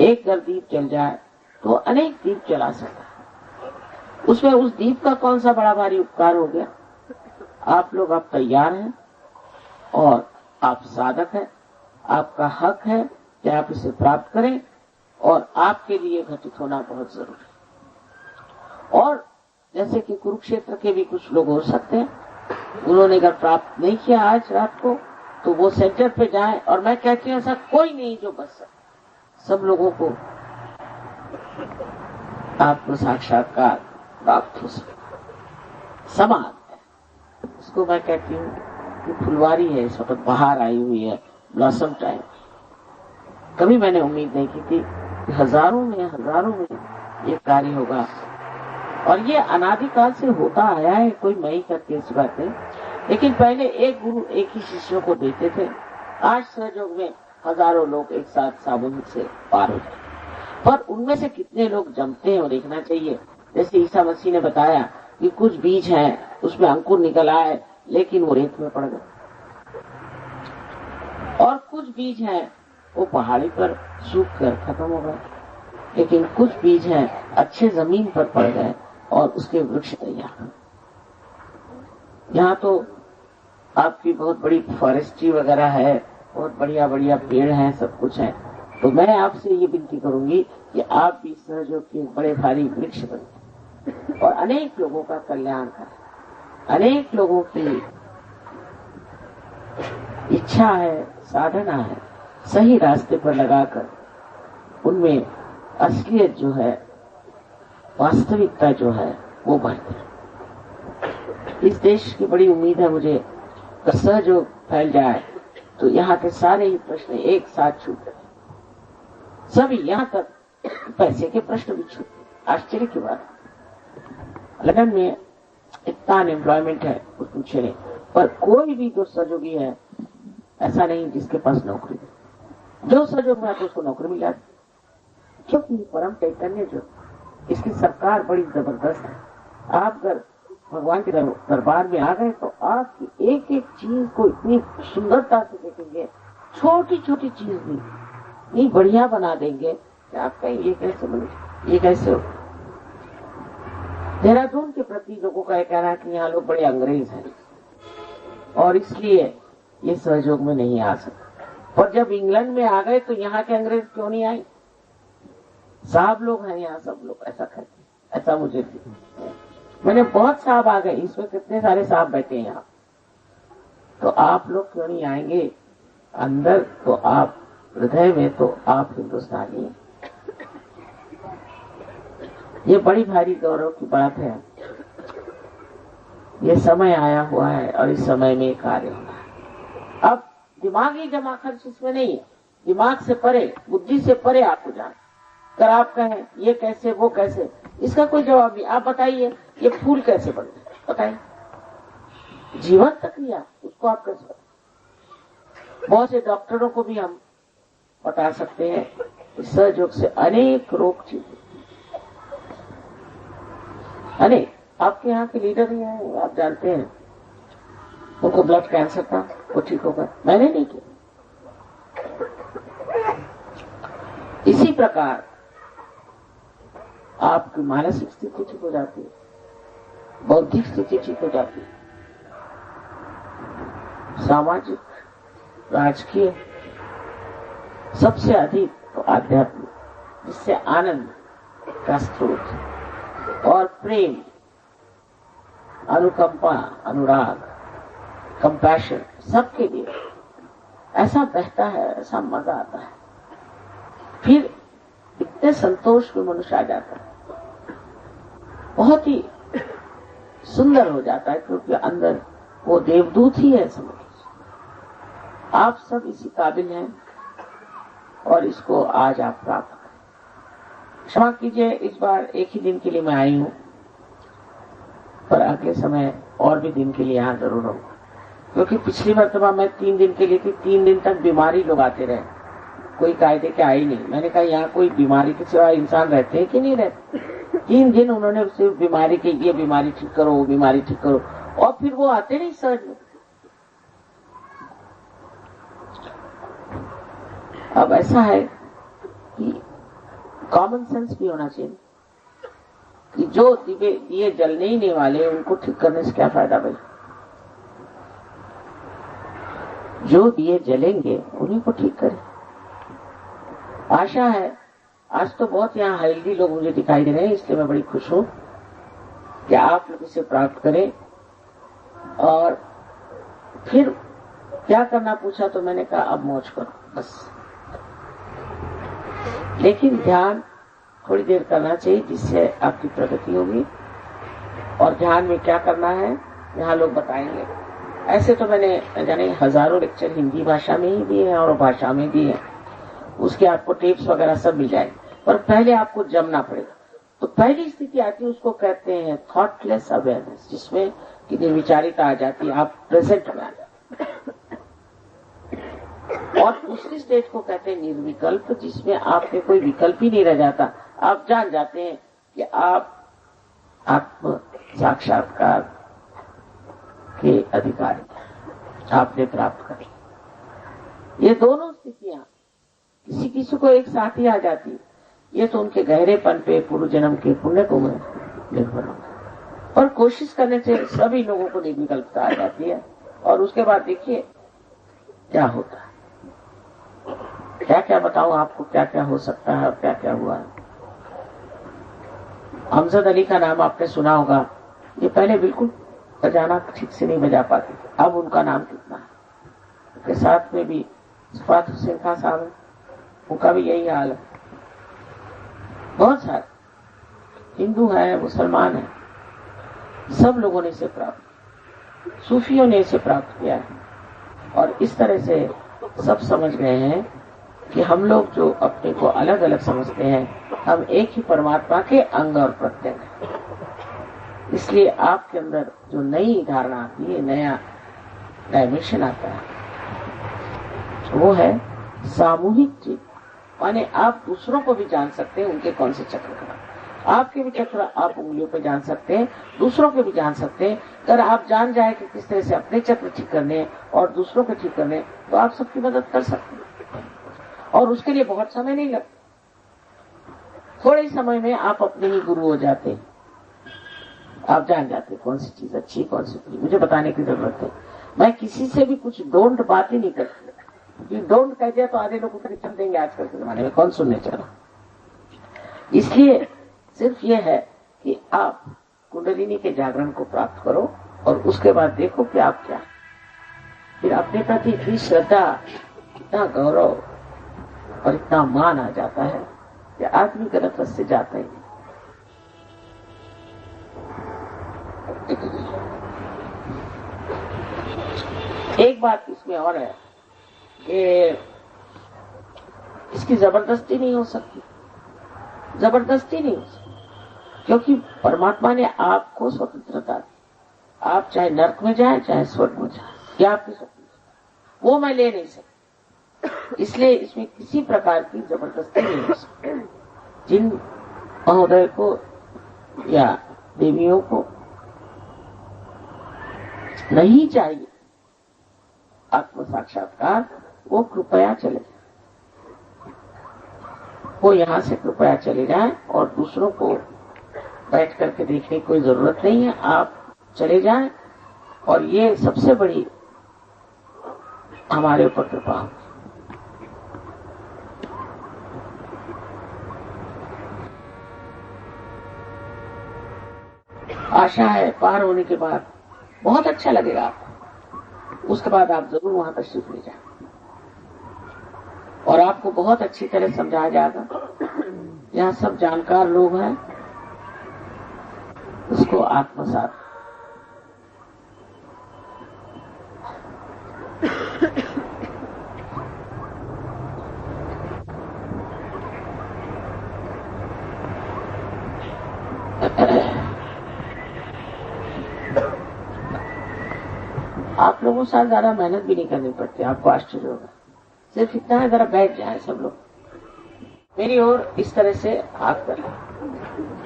एक अगर दीप जल जाए तो अनेक दीप जला सकता है, उसमें उस दीप का कौन सा बड़ा भारी उपकार हो गया। आप लोग अब तैयार हैं और आप साधक हैं, आपका हक है कि आप इसे प्राप्त करें, और आपके लिए घटित होना बहुत जरूरी है। और जैसे कि कुरुक्षेत्र के भी कुछ लोग हो सकते हैं, उन्होंने अगर प्राप्त नहीं किया आज रात को, तो वो सेंटर पे जाएं, और मैं कहती हूँ ऐसा कोई नहीं जो बच सकता। सब लोगों को आत्म साक्षात्कार प्राप्त हो सके। समाज उसको मैं कहती हूँ कि फुलवारी है, इस वक्त बाहर आई हुई है, ब्लॉसम टाइम। कभी मैंने उम्मीद नहीं की थी कि हजारों में ये कार्य होगा, और ये अनादिकाल से होता आया है। कोई मैं ही करती ऐसी बात है, लेकिन पहले एक गुरु एक ही शिष्यों को देते थे। आज सहयोग में हजारों लोग एक साथ सामूहिक से पार हो जाते, पर उनमें से कितने लोग जमते हैं और देखना चाहिए। जैसे ईसा मसीह ने बताया कि कुछ बीज हैं, उसमें अंकुर निकल आए, लेकिन वो रेत में पड़ गए, और कुछ बीज हैं वो पहाड़ी पर सूख कर खत्म हो गए, लेकिन कुछ बीज हैं अच्छे जमीन पर पड़ गए और उसके वृक्ष तैयार। यहाँ तो आपकी बहुत बड़ी फॉरेस्ट्री वगैरह है, बहुत बढ़िया बढ़िया पेड़ हैं, सब कुछ है। तो मैं आपसे ये विनती करूंगी कि आप भी सहयोग के बड़े भारी वृक्ष बने और अनेक लोगों का कल्याण करें, अनेक लोगों की इच्छा है, साधना है, सही रास्ते पर लगाकर उनमें असलियत जो है, वास्तविकता जो है वो बढ़ती। इस देश की बड़ी उम्मीद है मुझे, सहयोग फैल जाए तो यहाँ के सारे ही प्रश्न एक साथ छूट, सभी यहाँ तक पैसे के प्रश्न भी छूट। आश्चर्य की बात, लगन में इतना अनएम्प्लॉयमेंट है कुछ पूछे नहीं, पर कोई भी जो सहयोगी है ऐसा नहीं जिसके पास नौकरी, जो सहयोग में आते उसको नौकरी मिल जाती। क्योंकि परम चैतन्य जो, इसकी सरकार बड़ी जबरदस्त है। आप अगर भगवान के दरबार में आ गए तो आपकी एक एक चीज को इतनी सुंदरता से देखेंगे, छोटी छोटी चीज भी इतनी बढ़िया बना देंगे कि आप कहें ये कैसे बने, ये कैसे हो। देहरादून के प्रति लोगों का कहना है कि यहाँ लोग बड़े अंग्रेज हैं और इसलिए ये सहयोग में नहीं आ सकते। और जब इंग्लैंड में आ गए तो यहाँ के अंग्रेज क्यों नहीं आए? साहब लोग हैं यहाँ, सब लोग ऐसा कहते, ऐसा मुझे मैंने बहुत साहब आ गए, इसमें कितने सारे साहब बैठे हैं यहाँ, तो आप लोग क्यों नहीं आएंगे अंदर? तो आप हृदय में तो आप हिंदुस्तानी हैं। ये बड़ी भारी गौरव की बात है। ये समय आया हुआ है और इस समय में कार्य होना है। अब दिमागी जमा खर्च इसमें नहीं है, दिमाग से परे, बुद्धि से परे आपको जाना। अगर आप कहें ये कैसे वो कैसे, इसका कोई जवाब नहीं। आप बताइए ये फूल कैसे बनते, बताइए, जीवन प्रक्रिया उसको आप कैसे बताइए। बहुत से डॉक्टरों को भी हम बता सकते हैं सहयोग से अनेक रोग ठीक, अनेक। आपके यहाँ के लीडर ही हैं, आप जानते हैं, उनको ब्लड कैंसर था, वो ठीक हो गया, मैंने नहीं किया। इसी प्रकार आपकी मानसिक स्थिति ठीक हो जाती है, बौद्धिक स्थिति ठीक हो जाती है, सामाजिक, राजकीय, सबसे अधिक तो आध्यात्मिक, जिससे आनंद का स्रोत और प्रेम, अनुकंपा, अनुराग, कंपैशन सबके लिए ऐसा बहता है, ऐसा मजा आता है। फिर इतने संतोष में मनुष्य आ जाता है, बहुत ही सुंदर हो जाता है, क्योंकि अंदर वो देवदूत ही है। समझ, आप सब इसी काबिल हैं और इसको आज आप प्राप्त करें। क्षमा कीजिए, इस बार एक ही दिन के लिए मैं आई हूँ, पर अगले समय और भी दिन के लिए यहाँ जरूर रहूंगा, क्योंकि पिछली मर्तबा मैं 3 दिन के लिए थी, 3 दिन तक बीमारी लोग आते रहे, कोई कायदे के आई नहीं। मैंने कहा यहाँ कोई बीमारी के सिवा इंसान रहते हैं कि नहीं रहते? 3 दिन उन्होंने सिर्फ बीमारी की, ये बीमारी ठीक करो, वो बीमारी ठीक करो, और फिर वो आते नहीं सहज में। अब ऐसा है कि कॉमन सेंस भी होना चाहिए कि जो दिए जलने ही नहीं वाले उनको ठीक करने से क्या फायदा भाई। जो दिए जलेंगे उन्हीं को ठीक करें। आशा है, आज तो बहुत यहाँ हेल्दी लोग मुझे दिखाई दे रहे हैं, इसलिए मैं बड़ी खुश हूँ कि आप लोग इसे प्राप्त करें। और फिर क्या करना पूछा तो मैंने कहा अब मौज करो बस, लेकिन ध्यान थोड़ी देर करना चाहिए जिससे आपकी प्रगति होगी। और ध्यान में क्या करना है यहाँ लोग बताएंगे। ऐसे तो मैंने जाने हजारों लेक्चर हिंदी भाषा में ही दिए हैं और भाषा में भी हैं, उसके आपको टेप्स वगैरह सब मिल जाएंगे, पर पहले आपको जमना पड़ेगा। तो पहली स्थिति आती है, उसको कहते हैं थॉटलेस अवेयरनेस, जिसमें कि निर्विचारिता आ जाती है, आप प्रेजेंट में आ जाते। और दूसरी स्टेज को कहते हैं निर्विकल्प, जिसमें आपके कोई विकल्प ही नहीं रह जाता, आप जान जाते हैं कि आप आत्म साक्षात्कार के अधिकारी आपने प्राप्त कर। ये दोनों स्थितियां किसी किसी को एक साथ ही आ जाती है, ये तो उनके गहरेपन पे, पूर्व जन्म के पुण्य को निर्भर होता। और कोशिश करने से सभी लोगों को निर्विकल्पता आ जाती है। और उसके बाद देखिए क्या होता है, क्या क्या बताऊं आपको, क्या क्या हो सकता है और क्या क्या हुआ है। अमजद अली का नाम आपने सुना होगा, ये पहले बिल्कुल बजाना ठीक से नहीं बजा पाते थे, अब उनका नाम कितना है। के साथ में भी सिफात हुसैन खान साहब है, उनका भी यही हाल है। बहुत सारे हिंदू है, मुसलमान है, सब लोगों ने इसे प्राप्त, सूफियों ने इसे प्राप्त किया है। और इस तरह से सब समझ गए हैं कि हम लोग जो अपने को अलग अलग समझते हैं, हम एक ही परमात्मा के अंग और प्रत्यंग हैं। इसलिए आपके अंदर जो नई धारणा आती है, नया डायमेंशन आता है, वो है सामूहिक चीज। माने आप दूसरों को भी जान सकते हैं, उनके कौन से चक्र का, आपके भी चक्र आप उंगलियों पे जान सकते हैं, दूसरों के भी जान सकते हैं। अगर आप जान जाए कि किस तरह से अपने चक्र ठीक करने और दूसरों के ठीक करने, तो आप सबकी मदद कर सकते हैं। और उसके लिए बहुत समय नहीं लगता, थोड़े ही समय में आप अपने ही गुरु हो जाते हैं। आप जान जाते हैं कौन सी चीज अच्छी, कौन सी बुरी, मुझे बताने की जरूरत है। मैं किसी से भी कुछ डोंट बात ही नहीं करती। डोंट कह दिया तो आधे लोग उतर चल देंगे आजकल के जमाने में, कौन सुनने चला। इसलिए सिर्फ ये है कि आप कुंडलिनी के जागरण को प्राप्त करो और उसके बाद देखो कि आप क्या, फिर अपने प्रति इतनी श्रद्धा, इतना गौरव और इतना मान आ जाता है कि आदमी गलत रास्ते जाता ही नहीं। एक बात इसमें और है कि इसकी जबरदस्ती नहीं हो सकती, जबरदस्ती नहीं हो सकती, क्योंकि परमात्मा ने आपको स्वतंत्रता दी। आप चाहे नर्क में जाए, चाहे स्वर्ग में जाए, यह आपकी स्वतंत्रता, वो मैं ले नहीं सकती। इसलिए इसमें किसी प्रकार की जबरदस्ती नहीं हो सकती। जिन महोदय को या देवियों को नहीं चाहिए आत्म साक्षात्कार, वो कृपया चले जाए, वो यहाँ से कृपया चले जाए और दूसरों को बैठ करके देखने की कोई जरूरत नहीं है। आप चले जाएं और ये सबसे बड़ी हमारे ऊपर कृपा हो। आशा है पार होने के बाद बहुत अच्छा लगेगा आपको। उसके बाद आप जरूर वहां तशरीफ ले जाएं और आपको बहुत अच्छी तरह समझाया जाएगा। यहाँ सब जानकार लोग हैं, उसको आत्मसात। आप लोगों से ज्यादा मेहनत भी नहीं करनी पड़ती, आपको आश्चर्य होगा। सिर्फ इतना है, जरा बैठ जाए सब लोग मेरी ओर इस तरह से हाथ कर।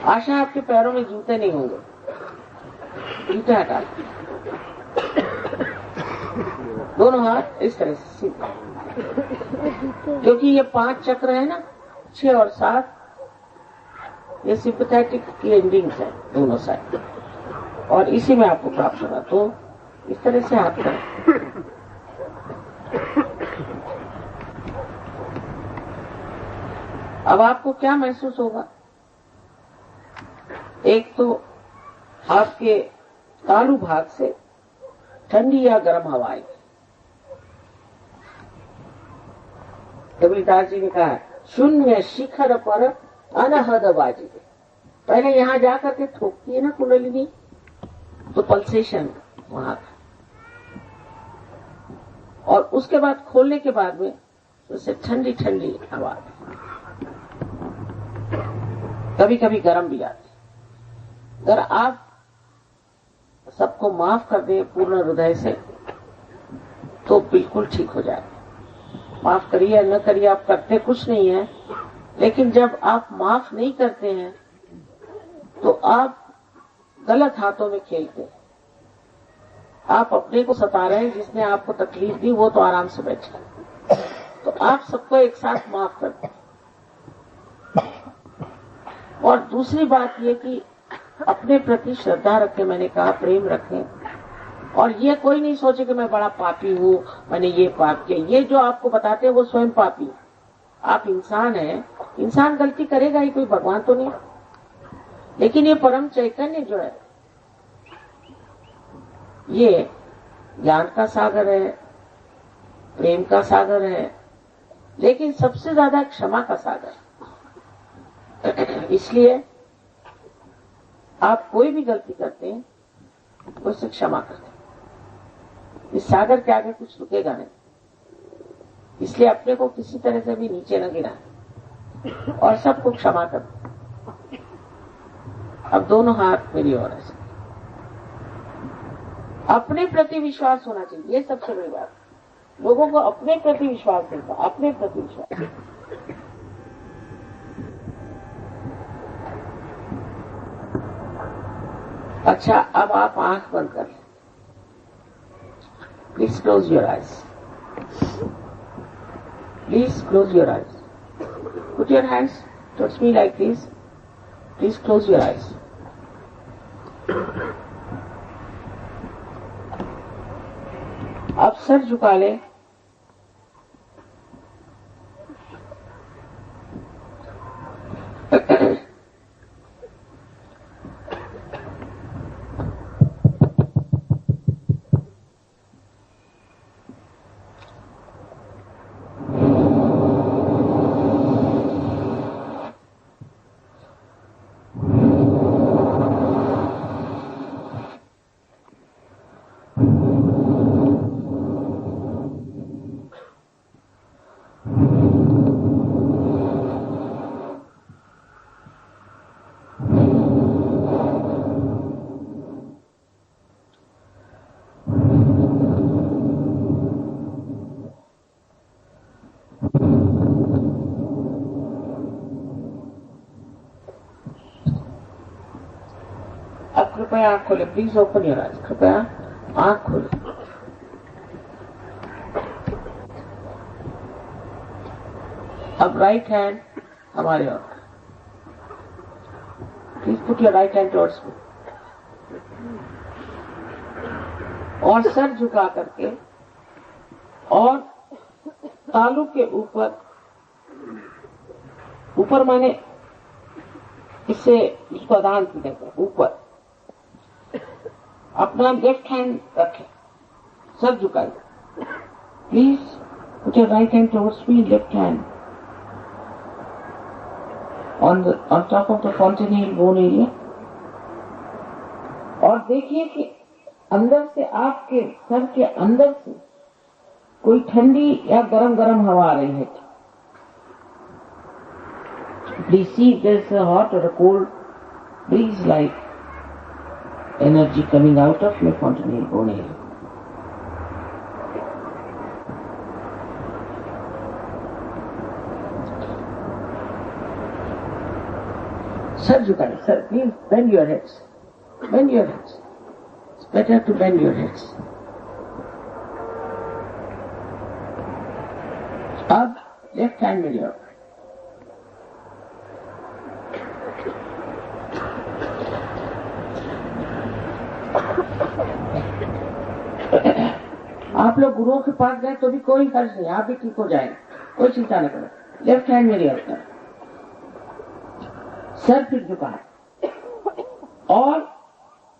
आशा आपके पैरों में जूते नहीं होंगे, जूते हटा दोनों हाथ इस तरह से सीधे, क्योंकि ये 5 चक्र है ना, 6 और 7, ये सिंपैथेटिक की एंडिंग्स है दोनों साइड, और इसी में आपको प्राप्त होगा। तो इस तरह से हाथ करें। अब आपको क्या महसूस होगा? एक तो आपके तालु भाग से ठंडी या गर्म हवा आएगी। कबीरदास जी ने कहा, शून्य शिखर पर अनहद बाजी। पहले यहां जाकर के ठोकती है ना कुंडलिनी, तो पल्सेशन वहां था, और उसके बाद खोलने के बाद में उससे ठंडी ठंडी हवा, कभी कभी गर्म भी आती। अगर आप सबको माफ कर दें पूर्ण हृदय से तो बिल्कुल ठीक हो जाए। माफ करिए या न करिए, आप करते कुछ नहीं है, लेकिन जब आप माफ नहीं करते हैं तो आप गलत हाथों में खेलते हैं। आप अपने को सता रहे हैं, जिसने आपको तकलीफ दी वो तो आराम से बैठा, तो आप सबको एक साथ माफ कर दें। और दूसरी बात ये कि अपने प्रति श्रद्धा रखें, मैंने कहा प्रेम रखें, और ये कोई नहीं सोचे कि मैं बड़ा पापी हूँ, मैंने ये पाप किया। ये जो आपको बताते हैं वो स्वयं पापी। आप इंसान हैं, इंसान गलती करेगा ही, कोई भगवान तो नहीं। लेकिन ये परम चैतन्य जो है, ये ज्ञान का सागर है, प्रेम का सागर है, लेकिन सबसे ज्यादा क्षमा का सागर। इसलिए आप कोई भी गलती करते हैं उससे क्षमा करते हैं। इस सागर के आगे कुछ रुकेगा नहीं, इसलिए अपने को किसी तरह से भी नीचे न गिरा और सबको क्षमा कर। अब दोनों हाथ मेरी ओर ऐसे। अपने प्रति विश्वास होना चाहिए, ये सबसे बड़ी बात। लोगों को अपने प्रति विश्वास मिलता, अपने प्रति विश्वास। अच्छा, अब आप आंख बंद कर लें। Please close your eyes. Please close your eyes. Put your hands towards me like this. Please close your eyes. अब सर झुका लें। अब कृपया आंख खोले। Please open your eyes. कृपया आंख खोले। अब राइट हैंड हमारे ओर। Please put your right hand towards me. और सर झुका करके और तालू के ऊपर, ऊपर माने इससे इसको आदान की देते, ऊपर अपना लेफ्ट हैंड रखें, सर झुकाइए। Please put your right hand towards me, left hand on top of the fontanelle bone area. और देखिए कि अंदर से, आपके सर के अंदर से कोई ठंडी या गरम गरम हवा आ रही है। Please see if there is a hot or a cold breeze like energy coming out of your fontanelle bone area. Sir, you can, sir, please bend your heads. Bend your heads. It's better to bend your heads. अब left hand में लियो। आप लोग गुरुओं के पास गए तो भी कोई हर्ज नहीं, आप भी ठीक हो जाएंगे, कोई चिंता न करो। लेफ्ट हैंड में लिया होता है, सर फिर झुका और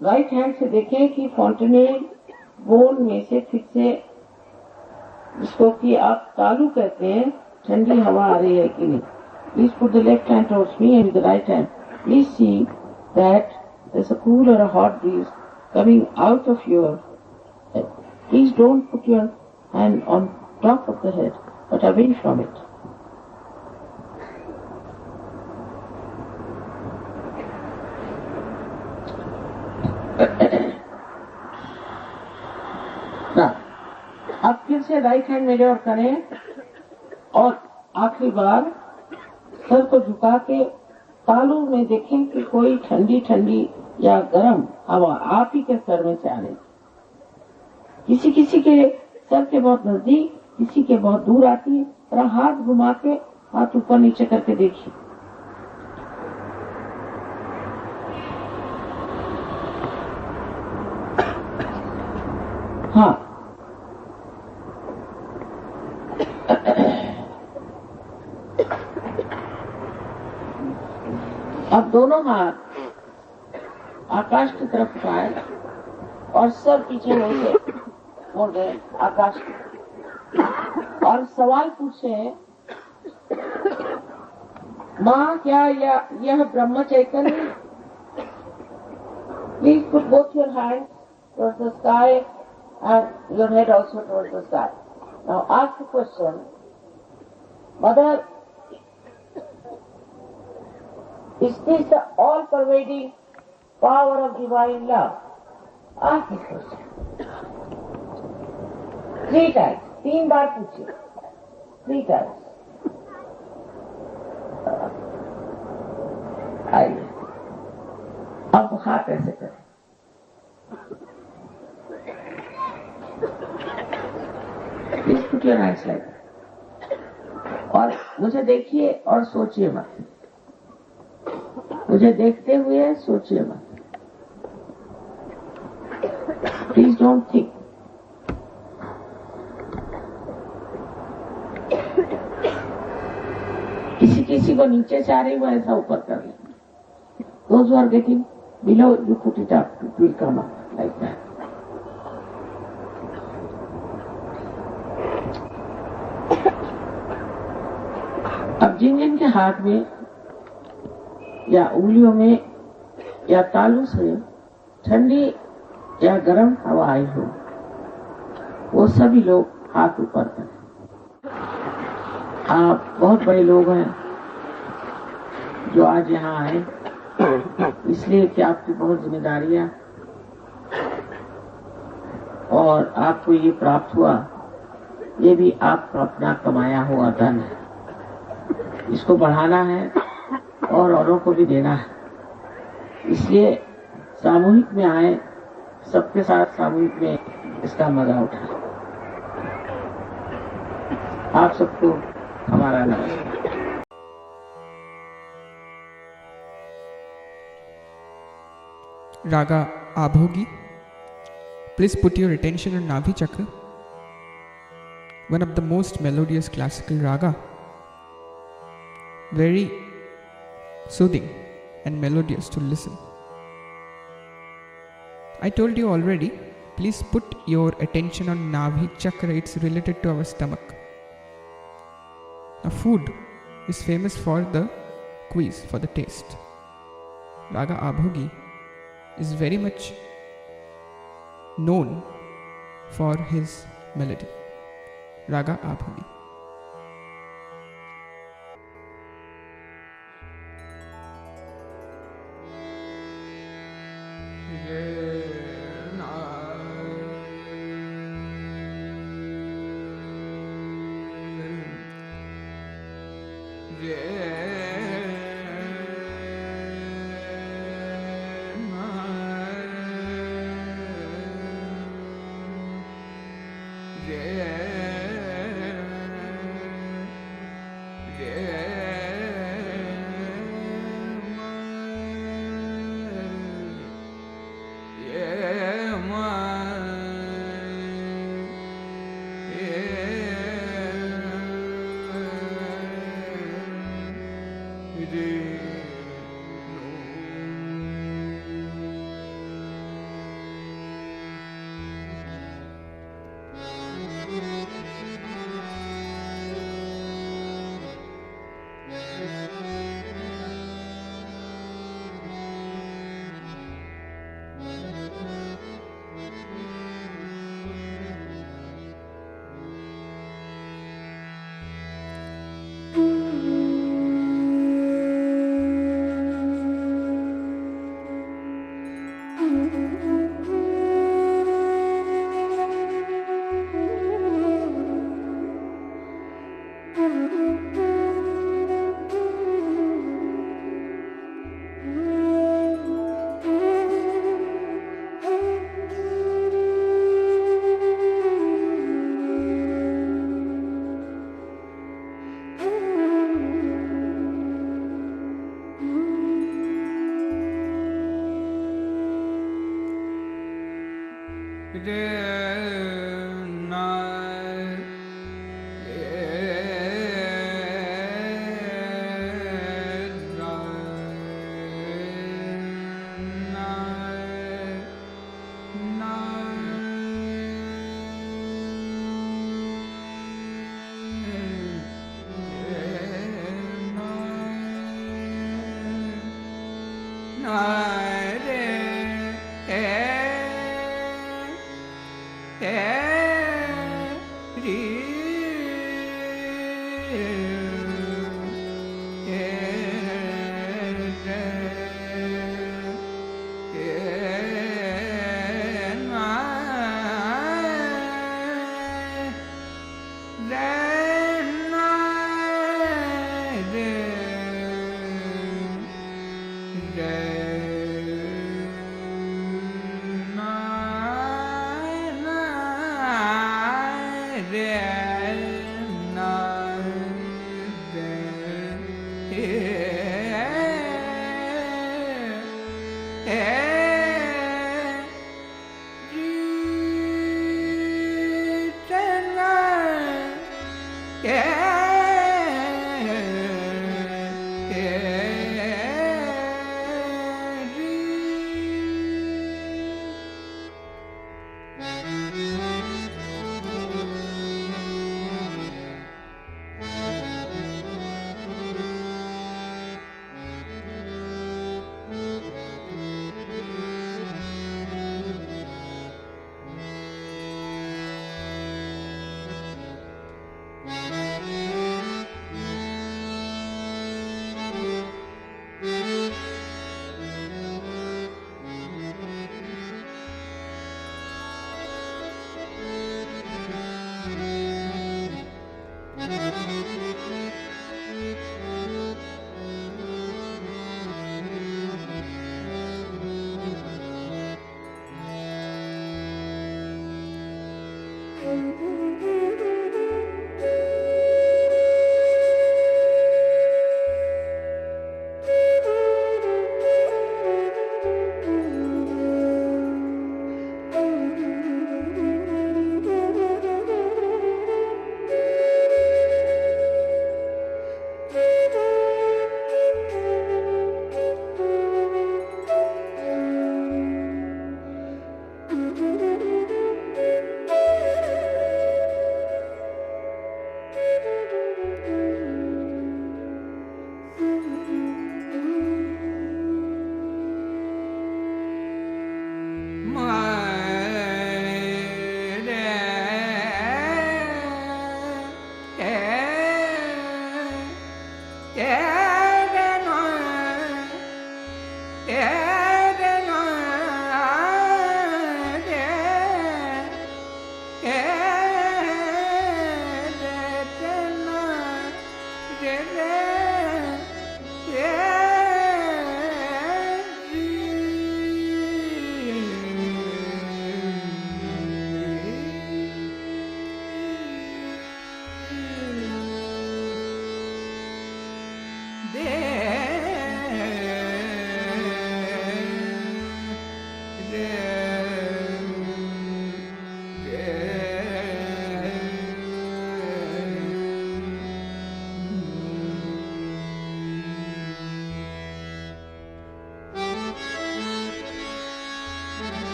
राइट हैंड से देखें कि fontanelle बोन में से फिर से, जिसको कि आप तालू कहते हैं, ठंडी हवा आ रही है कि नहीं। Please put the left hand towards me and with the right hand please see that there is a cool और a hot breeze coming out of your head. Please don't put your hand on top of the head, but away from it. Now, अब फिर से right hand मेरे और करें और आखिरी बार sir को झुका के तालू में देखें कि कोई ठंडी ठंडी या गर्म हवा आप ही के सर में से आ रही। किसी किसी के सर के बहुत नजदीक, किसी के बहुत दूर आती है। और हाथ घुमा के हाथ ऊपर नीचे करके देखिए। हाँ, अब दोनों हाथ आकाश की तरफ उठाए और सर पीछे नहीं से मोड़ गए आकाश की। और सवाल पूछे, माँ क्या यह ब्रह्म चैतन्य? Please put both your hands towards the sky and your head also towards the sky. Now ask the question, Mother, is this the all-pervading power of divine love? Ask this question. 3 times. 3 बार पूछिए. 3 times. आइए. अब हाथ ऐसे करें. Please put your hands like that. और मुझे देखिए और सोचिए मत. मुझे देखते हुए सोचिए मत. Please don't think. किसी को नीचे से आ रही वो ऐसा ऊपर कर ले. Those who are getting below, you put it up. It will come up like that. अब जिन के हाथ में या उंगलियों में या तालू से ठंडी या गर्म हवा आई हो, वो सभी लोग हाथ ऊपर करें. आप बहुत बड़े लोग हैं जो आज यहाँ आए, इसलिए कि आपकी बहुत जिम्मेदारियां और आपको ये प्राप्त हुआ, ये भी आपका अपना कमाया हुआ धन है. इसको बढ़ाना है और औरों को भी देना है. इसलिए सामूहिक में आए, सबके साथ सामूहिक में इसका मजा उठाए. आप सबको हमारा नमस्कार. Raga Abhogi. Please put your attention on Navi Chakra, one of the most melodious classical raga, very soothing and melodious to listen. I told you already, please put your attention on Navi Chakra, it's related to our stomach. Now food is famous for the quiz, for the taste. Raga Abhogi is very much known for his melody. Raga Abhogi.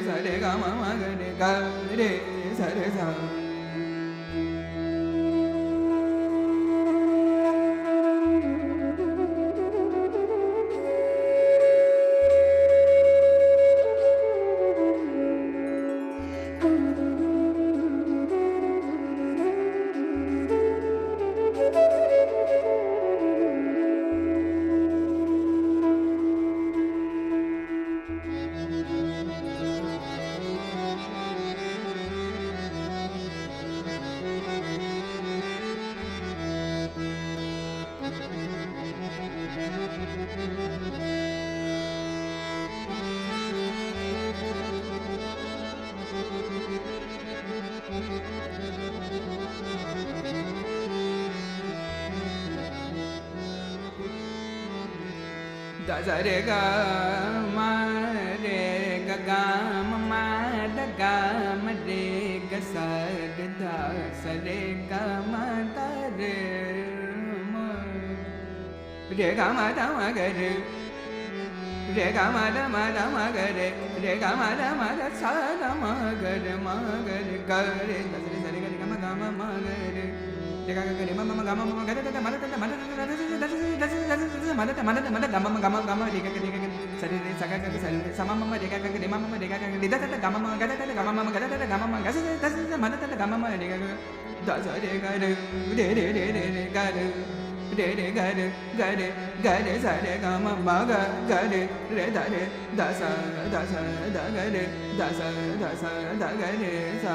Sare ga ma ga re ga re sare sa the स रे ग म रे ग ग म म द ग म रे ग स रे द स रे ग म द रे म रे ग म द म ग रे रे ग म द म द म ग रे रे ग म द म द स द म ग रे म ग रे ग रे द स रे स रे ग रे ग म ग म म ग रे रे ग ग रे म म ग म म ग रे द म द द म द द म द द म द म द ग म ग म ग म रे ग रे ग स रे रे स ग ग स रे स म म रे ग ग रे म म रे ग ग रे द द ग म म ग द द ग म म ग द द ग म म ग स स स म द द ग म म रे ग ग द स रे ग रे रे रे रे रे रे ग रे रे रे ग रे ग रे ग रे स रे ग म म ग ग रे रे द रे द स द ग रे द स द ग रे सा